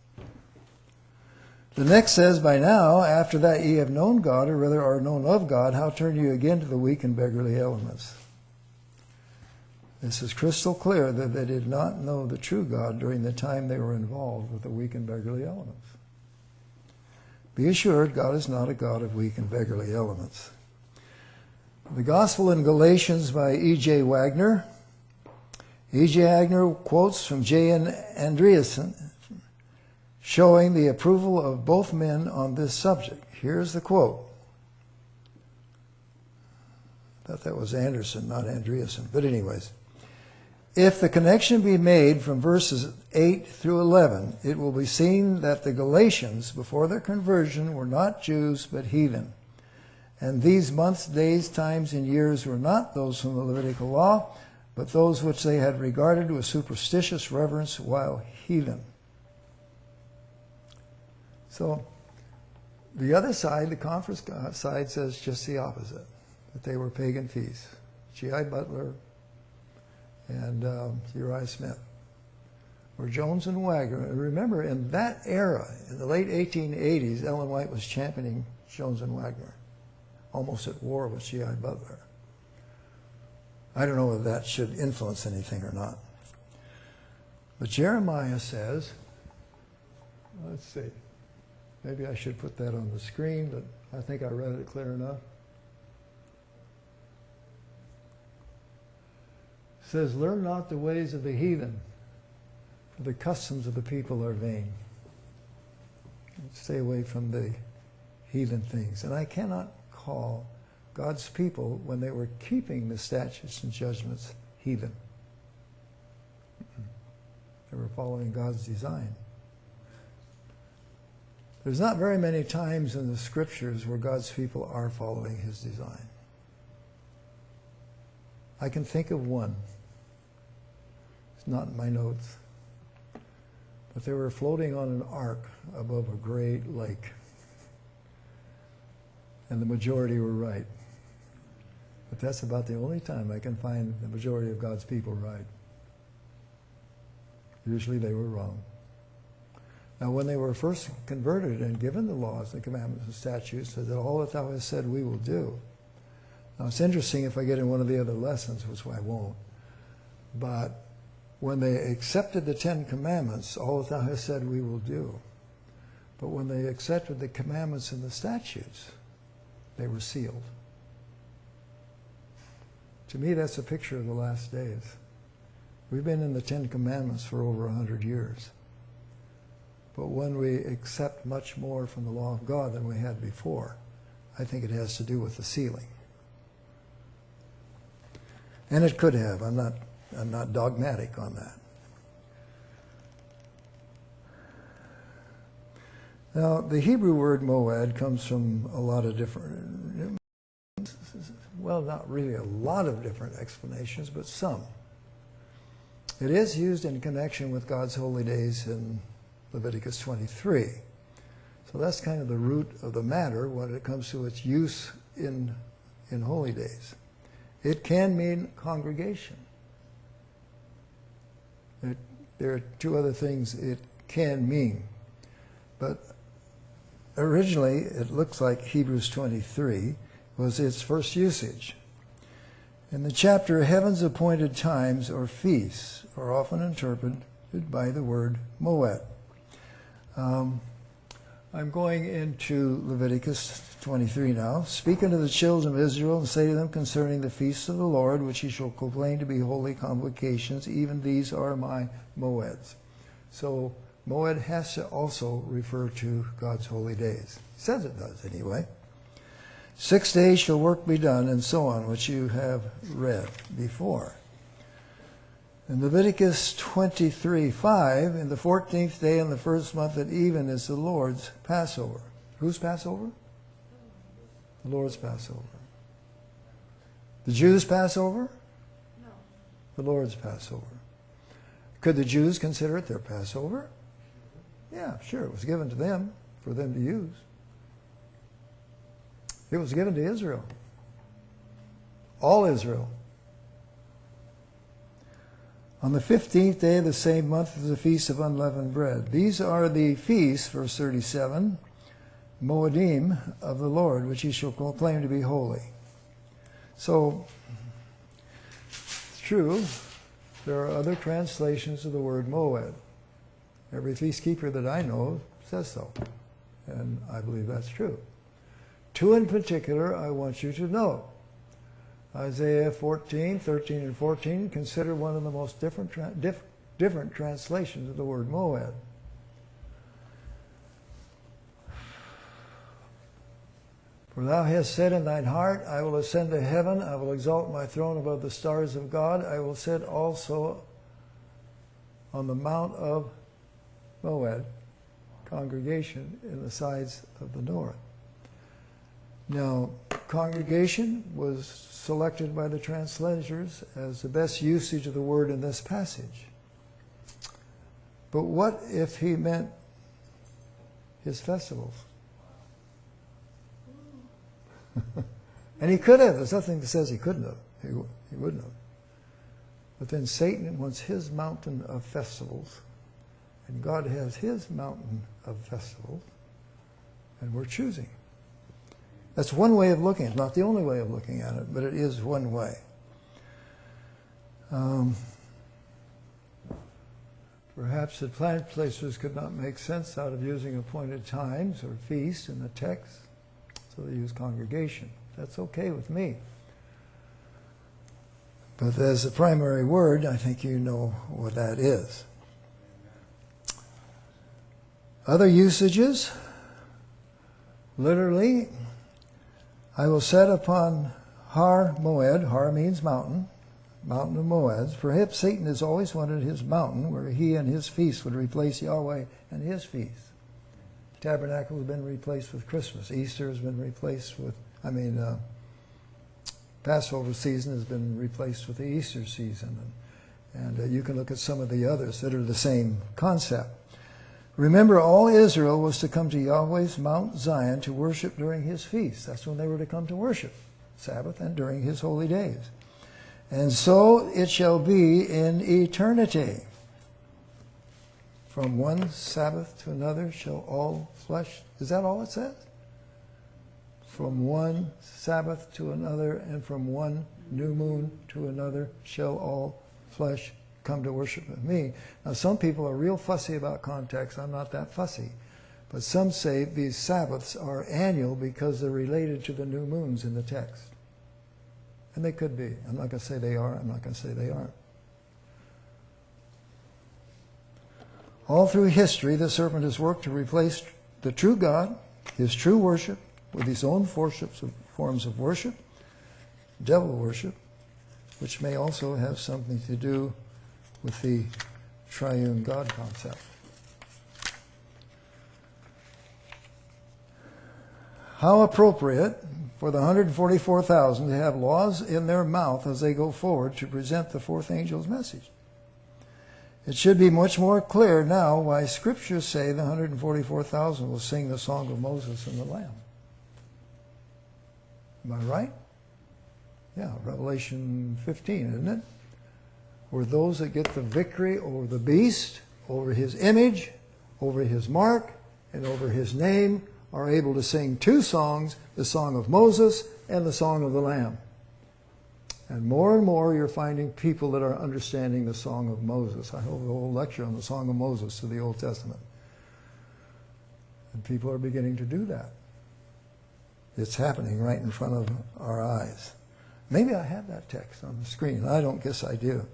The next says, by now, after that ye have known God, or rather are known of God, how turn you again to the weak and beggarly elements? This is crystal clear that they did not know the true God during the time they were involved with the weak and beggarly elements. Be assured, God is not a God of weak and beggarly elements. The Gospel in Galatians by E.J. Wagner. E.J. Wagner quotes from J.N. Andreasen, showing the approval of both men on this subject. Here's the quote. I thought that was Anderson, not Andreasen. But anyways, if the connection be made from verses 8 through 11, it will be seen that the Galatians, before their conversion, were not Jews but heathen. And these months, days, times, and years were not those from the Levitical law, but those which they had regarded with superstitious reverence while heathen. So the other side, the conference side, says just the opposite, that they were pagan feasts. G.I. Butler and Uriah Smith, or Jones and Wagner. And remember, in that era, in the late 1880s, Ellen White was championing Jones and Wagner, almost at war with G.I. Butler. I don't know whether that should influence anything or not. But Jeremiah says, let's see, maybe I should put that on the screen, but I think I read it clear enough. It says, learn not the ways of the heathen, for the customs of the people are vain. Stay away from the heathen things. And I cannot call God's people, when they were keeping the statutes and judgments, heathen. They were following God's design. There's not very many times in the scriptures where God's people are following his design. I can think of one. It's not in my notes. But they were floating on an ark above a great lake. And the majority were right. But that's about the only time I can find the majority of God's people right. Usually they were wrong. Now when they were first converted and given the laws, the commandments and statutes, that all that thou hast said we will do. Now it's interesting if I get in one of the other lessons, which I won't, but when they accepted the 10 Commandments, all that thou hast said we will do. But when they accepted the commandments and the statutes, they were sealed. To me, that's a picture of the last days. We've been in the 10 Commandments for over 100 years. But when we accept much more from the law of God than we had before, I think it has to do with the sealing. And it could have. I'm not dogmatic on that. Now, the Hebrew word moed comes from a lot of different, well, not really a lot of different explanations, but some. It is used in connection with God's holy days in Leviticus 23. So that's kind of the root of the matter when it comes to its use in holy days. It can mean congregation. There are two other things it can mean. But originally, it looks like Hebrews 23 was its first usage. In the chapter, heaven's appointed times or feasts are often interpreted by the word moed. I'm going into Leviticus 23 now. Speak unto the children of Israel and say to them concerning the feasts of the Lord, which ye shall proclaim to be holy convocations, even these are my moeds. So moed has to also refer to God's holy days. It says it does anyway. 6 days shall work be done, and so on, which you have read before. In Leviticus 23:5, in the 14th day in the first month at even is the Lord's Passover. Whose Passover? The Lord's Passover. The Jews' Passover? No. The Lord's Passover. Could the Jews consider it their Passover? Yeah, sure. It was given to them for them to use. It was given to Israel. All Israel. On the 15th day of the same month is the Feast of Unleavened Bread. These are the feasts, verse 37, Moedim of the Lord, which ye shall proclaim to be holy. So, it's true, there are other translations of the word moed. Every feast keeper that I know says so, and I believe that's true. Two in particular I want you to know. Isaiah 14, 13 and 14, consider one of the most different translations of the word moed. For thou hast said in thine heart, I will ascend to heaven, I will exalt my throne above the stars of God, I will sit also on the mount of Moed, congregation in the sides of the north. Now, congregation was selected by the translators as the best usage of the word in this passage. But what if he meant his festivals? And he could have. There's nothing that says he couldn't have. He wouldn't have. But then Satan wants his mountain of festivals, and God has his mountain of festivals, and we're choosing. That's one way of looking at it. Not the only way of looking at it, but it is one way. Perhaps the plant placers could not make sense out of using appointed times or feasts in the text, so they use congregation. That's okay with me. But as the primary word, I think you know what that is. Other usages, literally, I will set upon Har Moed, Har means mountain, mountain of Moeds. Perhaps Satan has always wanted his mountain where he and his feast would replace Yahweh and his feast. Tabernacle has been replaced with Christmas. Easter has been replaced with, Passover season has been replaced with the Easter season. And you can look at some of the others that are the same concept. Remember, all Israel was to come to Yahweh's Mount Zion to worship during his feast. That's when they were to come to worship, Sabbath and during his holy days. And so it shall be in eternity. From one Sabbath to another shall all flesh... Is that all it says? From one Sabbath to another and from one new moon to another shall all flesh come to worship with me. Now some people are real fussy about context. I'm not that fussy. But some say these Sabbaths are annual because they're related to the new moons in the text. And they could be. I'm not going to say they are. I'm not going to say they aren't. All through history, the serpent has worked to replace the true God, his true worship, with his own forms of worship, devil worship, which may also have something to do with the triune God concept. How appropriate for the 144,000 to have laws in their mouth as they go forward to present the fourth angel's message. It should be much more clear now why scriptures say the 144,000 will sing the song of Moses and the Lamb. Am I right? Yeah, Revelation 15, isn't it? Where those that get the victory over the beast, over his image, over his mark, and over his name are able to sing two songs, the song of Moses and the song of the Lamb. And more you're finding people that are understanding the song of Moses. I hold a whole lecture on the song of Moses to the Old Testament. And people are beginning to do that. It's happening right in front of our eyes. Maybe I have that text on the screen. I don't guess I do.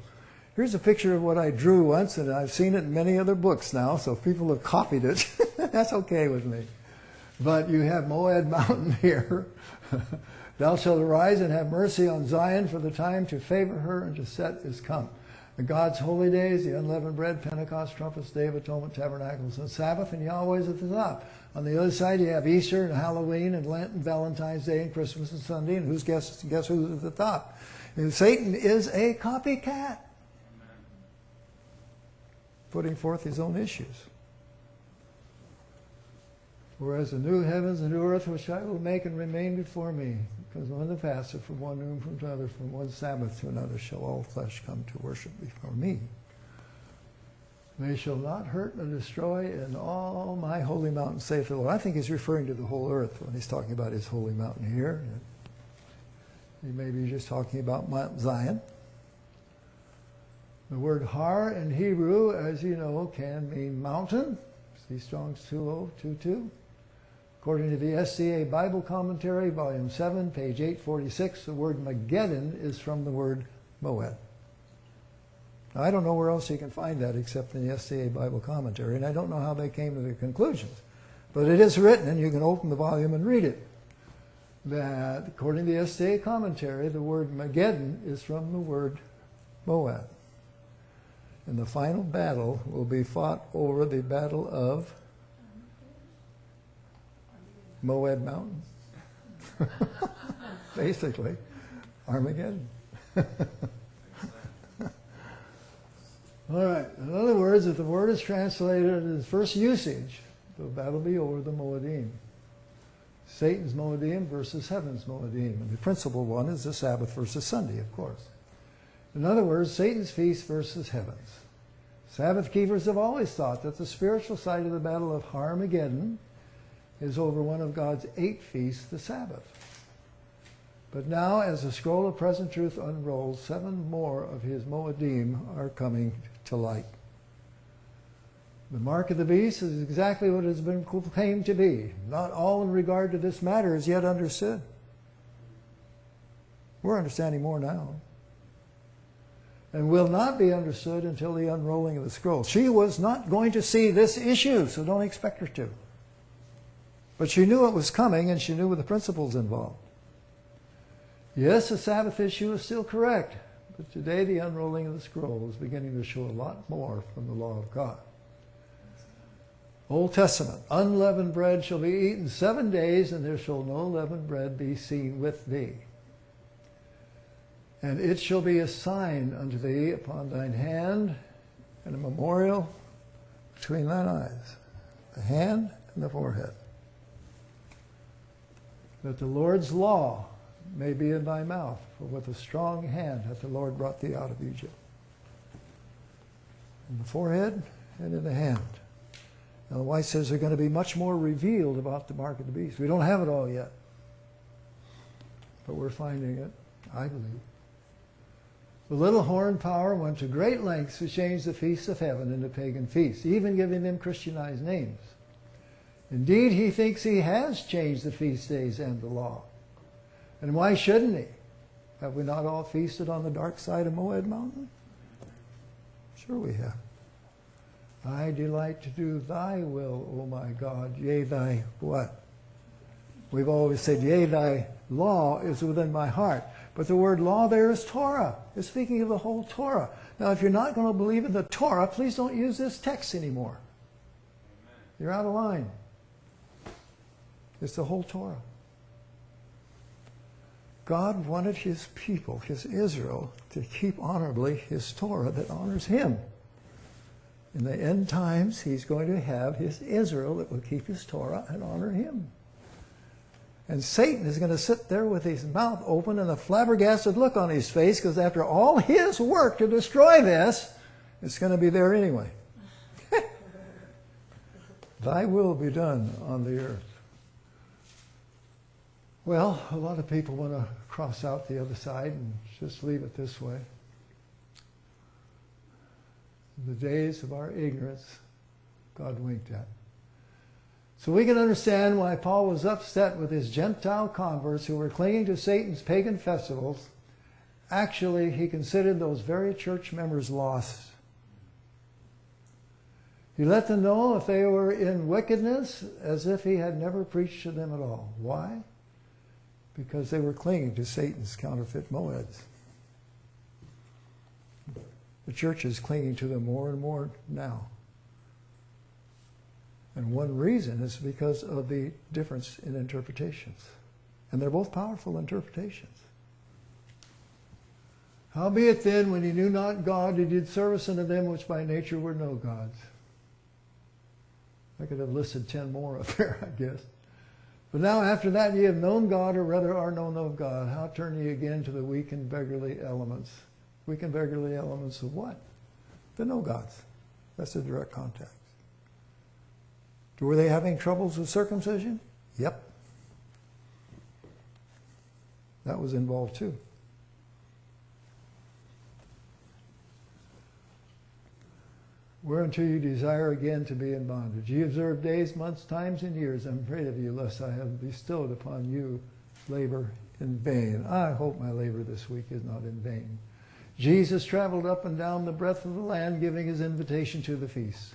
Here's a picture of what I drew once, and I've seen it in many other books now, so if people have copied it, that's okay with me. But you have Moab Mountain here. Thou shalt arise and have mercy on Zion, for the time to favor her and to set is come. The God's holy days, the unleavened bread, Pentecost, trumpets, Day of Atonement, tabernacles, and Sabbath, and Yahweh's at the top. On the other side, you have Easter and Halloween and Lent and Valentine's Day and Christmas and Sunday, and guess who's at the top? And Satan is a copycat, putting forth his own issues. Whereas the new heavens and new earth which I will make and remain before me, because when the fast from one noon from another, from one Sabbath to another, shall all flesh come to worship before me. They shall not hurt nor destroy in all my holy mountain, saith the Lord. I think he's referring to the whole earth when he's talking about his holy mountain here. He may be just talking about Mount Zion. The word har in Hebrew, as you know, can mean mountain. See Strong's 2022. According to the SCA Bible Commentary, Volume 7, page 846, the word Megiddo is from the word Moed. Now, I don't know where else you can find that except in the SCA Bible Commentary, and I don't know how they came to their conclusions. But it is written, and you can open the volume and read it, that according to the SCA Commentary, the word Megiddo is from the word Moab. And the final battle will be fought over the battle of Moab Mountain. Basically, Armageddon. All right. In other words, if the word is translated in its first usage, the battle will be over the Moedim. Satan's Moedim versus heaven's Moedim. And the principal one is the Sabbath versus Sunday, of course. In other words, Satan's feast versus heaven's. Sabbath keepers have always thought that the spiritual side of the battle of Armageddon is over one of God's 8 feasts, the Sabbath. But now, as the scroll of present truth unrolls, 7 more of his Moedim are coming to light. The mark of the beast is exactly what it has been proclaimed to be. Not all in regard to this matter is yet understood. We're understanding more now. And will not be understood until the unrolling of the scroll. She was not going to see this issue, so don't expect her to. But she knew it was coming, and she knew the principles involved. Yes, the Sabbath issue is still correct, but today the unrolling of the scroll is beginning to show a lot more from the law of God. Old Testament, unleavened bread shall be eaten 7 days, and there shall no leavened bread be seen with thee. And it shall be a sign unto thee upon thine hand, and a memorial between thine eyes, the hand and the forehead, that the Lord's law may be in thy mouth, for with a strong hand hath the Lord brought thee out of Egypt. In the forehead and in the hand. Now the wife says there's going to be much more revealed about the mark of the beast. We don't have it all yet, but we're finding it, I believe. The little horn power went to great lengths to change the feasts of heaven into pagan feasts, even giving them Christianized names. Indeed, he thinks he has changed the feast days and the law. And why shouldn't he? Have we not all feasted on the dark side of Moed Mountain? Sure we have. I delight to do thy will, O my God. Yea, thy what? We've always said, yea, thy law is within my heart. But the word law there is Torah. It's speaking of the whole Torah. Now, if you're not going to believe in the Torah, please don't use this text anymore. You're out of line. It's the whole Torah. God wanted his people, his Israel, to keep honorably his Torah that honors him. In the end times, he's going to have his Israel that will keep his Torah and honor him. And Satan is going to sit there with his mouth open and a flabbergasted look on his face, because after all his work to destroy this, it's going to be there anyway. Thy will be done on the earth. Well, a lot of people want to cross out the other side and just leave it this way. The days of our ignorance, God winked at. So we can understand why Paul was upset with his Gentile converts who were clinging to Satan's pagan festivals. Actually, he considered those very church members lost. He let them know if they were in wickedness as if he had never preached to them at all. Why? Because they were clinging to Satan's counterfeit moeds. The church is clinging to them more and more now. And one reason is because of the difference in interpretations. And they're both powerful interpretations. Howbeit then, when he knew not God, he did service unto them which by nature were no gods. I could have listed 10 more up there, I guess. But now after that ye have known God, or rather are known of God, how turn ye again to the weak and beggarly elements? Weak and beggarly elements of what? The no gods. That's the direct context. Were they having troubles with circumcision? Yep. That was involved too. Whereunto you desire again to be in bondage. Ye observe days, months, times, and years. I'm afraid of you, lest I have bestowed upon you labor in vain. I hope my labor this week is not in vain. Jesus traveled up and down the breadth of the land, giving his invitation to the feast.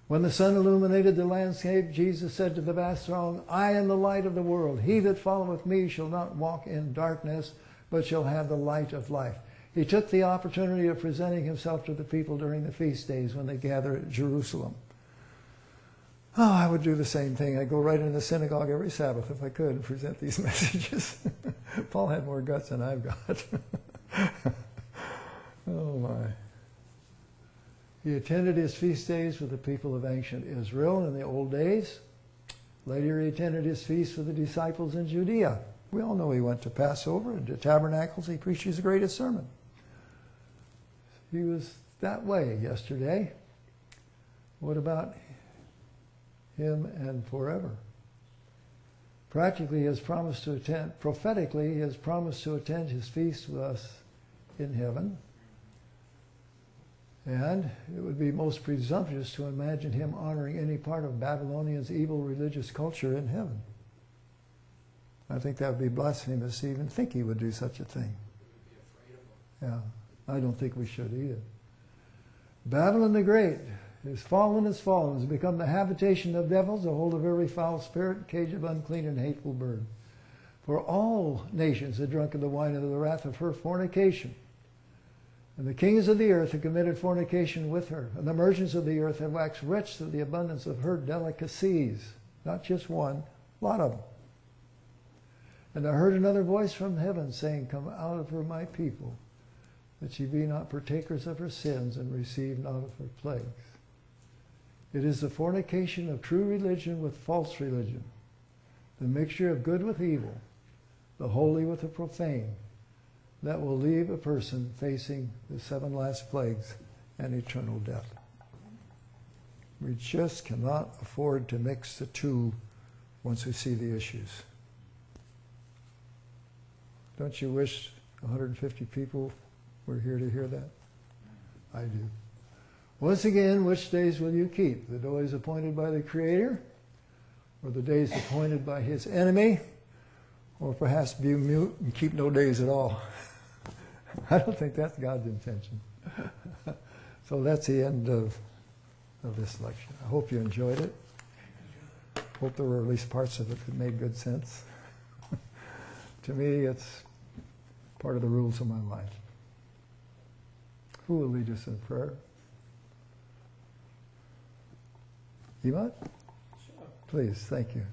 When the sun illuminated the landscape, Jesus said to the vast throng, I am the light of the world. He that followeth me shall not walk in darkness, but shall have the light of life. He took the opportunity of presenting himself to the people during the feast days when they gather at Jerusalem. Oh, I would do the same thing. I'd go right in the synagogue every Sabbath if I could and present these messages. Paul had more guts than I've got. Oh, my. He attended his feast days with the people of ancient Israel in the old days. Later he attended his feast with the disciples in Judea. We all know he went to Passover and to Tabernacles. He preached his greatest sermon. He was that way yesterday. What about him and forever? Practically, he has promised to attend, prophetically, he has promised to attend his feast with us in heaven. And it would be most presumptuous to imagine him honoring any part of Babylonian's evil religious culture in heaven. I think that would be blasphemous to even think he would do such a thing. Yeah, I don't think we should either. Babylon the Great is fallen, has become the habitation of devils, the hold of every foul spirit, cage of unclean and hateful bird. For all nations had drunk of the wine of the wrath of her fornication. And the kings of the earth have committed fornication with her, and the merchants of the earth have waxed rich through the abundance of her delicacies. Not just one, a lot of them. And I heard another voice from heaven saying, Come out of her, my people, that ye be not partakers of her sins, and receive not of her plagues. It is the fornication of true religion with false religion, the mixture of good with evil, the holy with the profane, that will leave a person facing the 7 last plagues and eternal death. We just cannot afford to mix the two once we see the issues. Don't you wish 150 people were here to hear that? I do. Once again, which days will you keep? The days appointed by the Creator, or the days appointed by His enemy, or perhaps be mute and keep no days at all? I don't think that's God's intention. So that's the end of this lecture. I hope you enjoyed it. Hope there were at least parts of it that made good sense. To me, it's part of the rules of my life. Who will lead us in prayer? Emat? Sure. Please, thank you.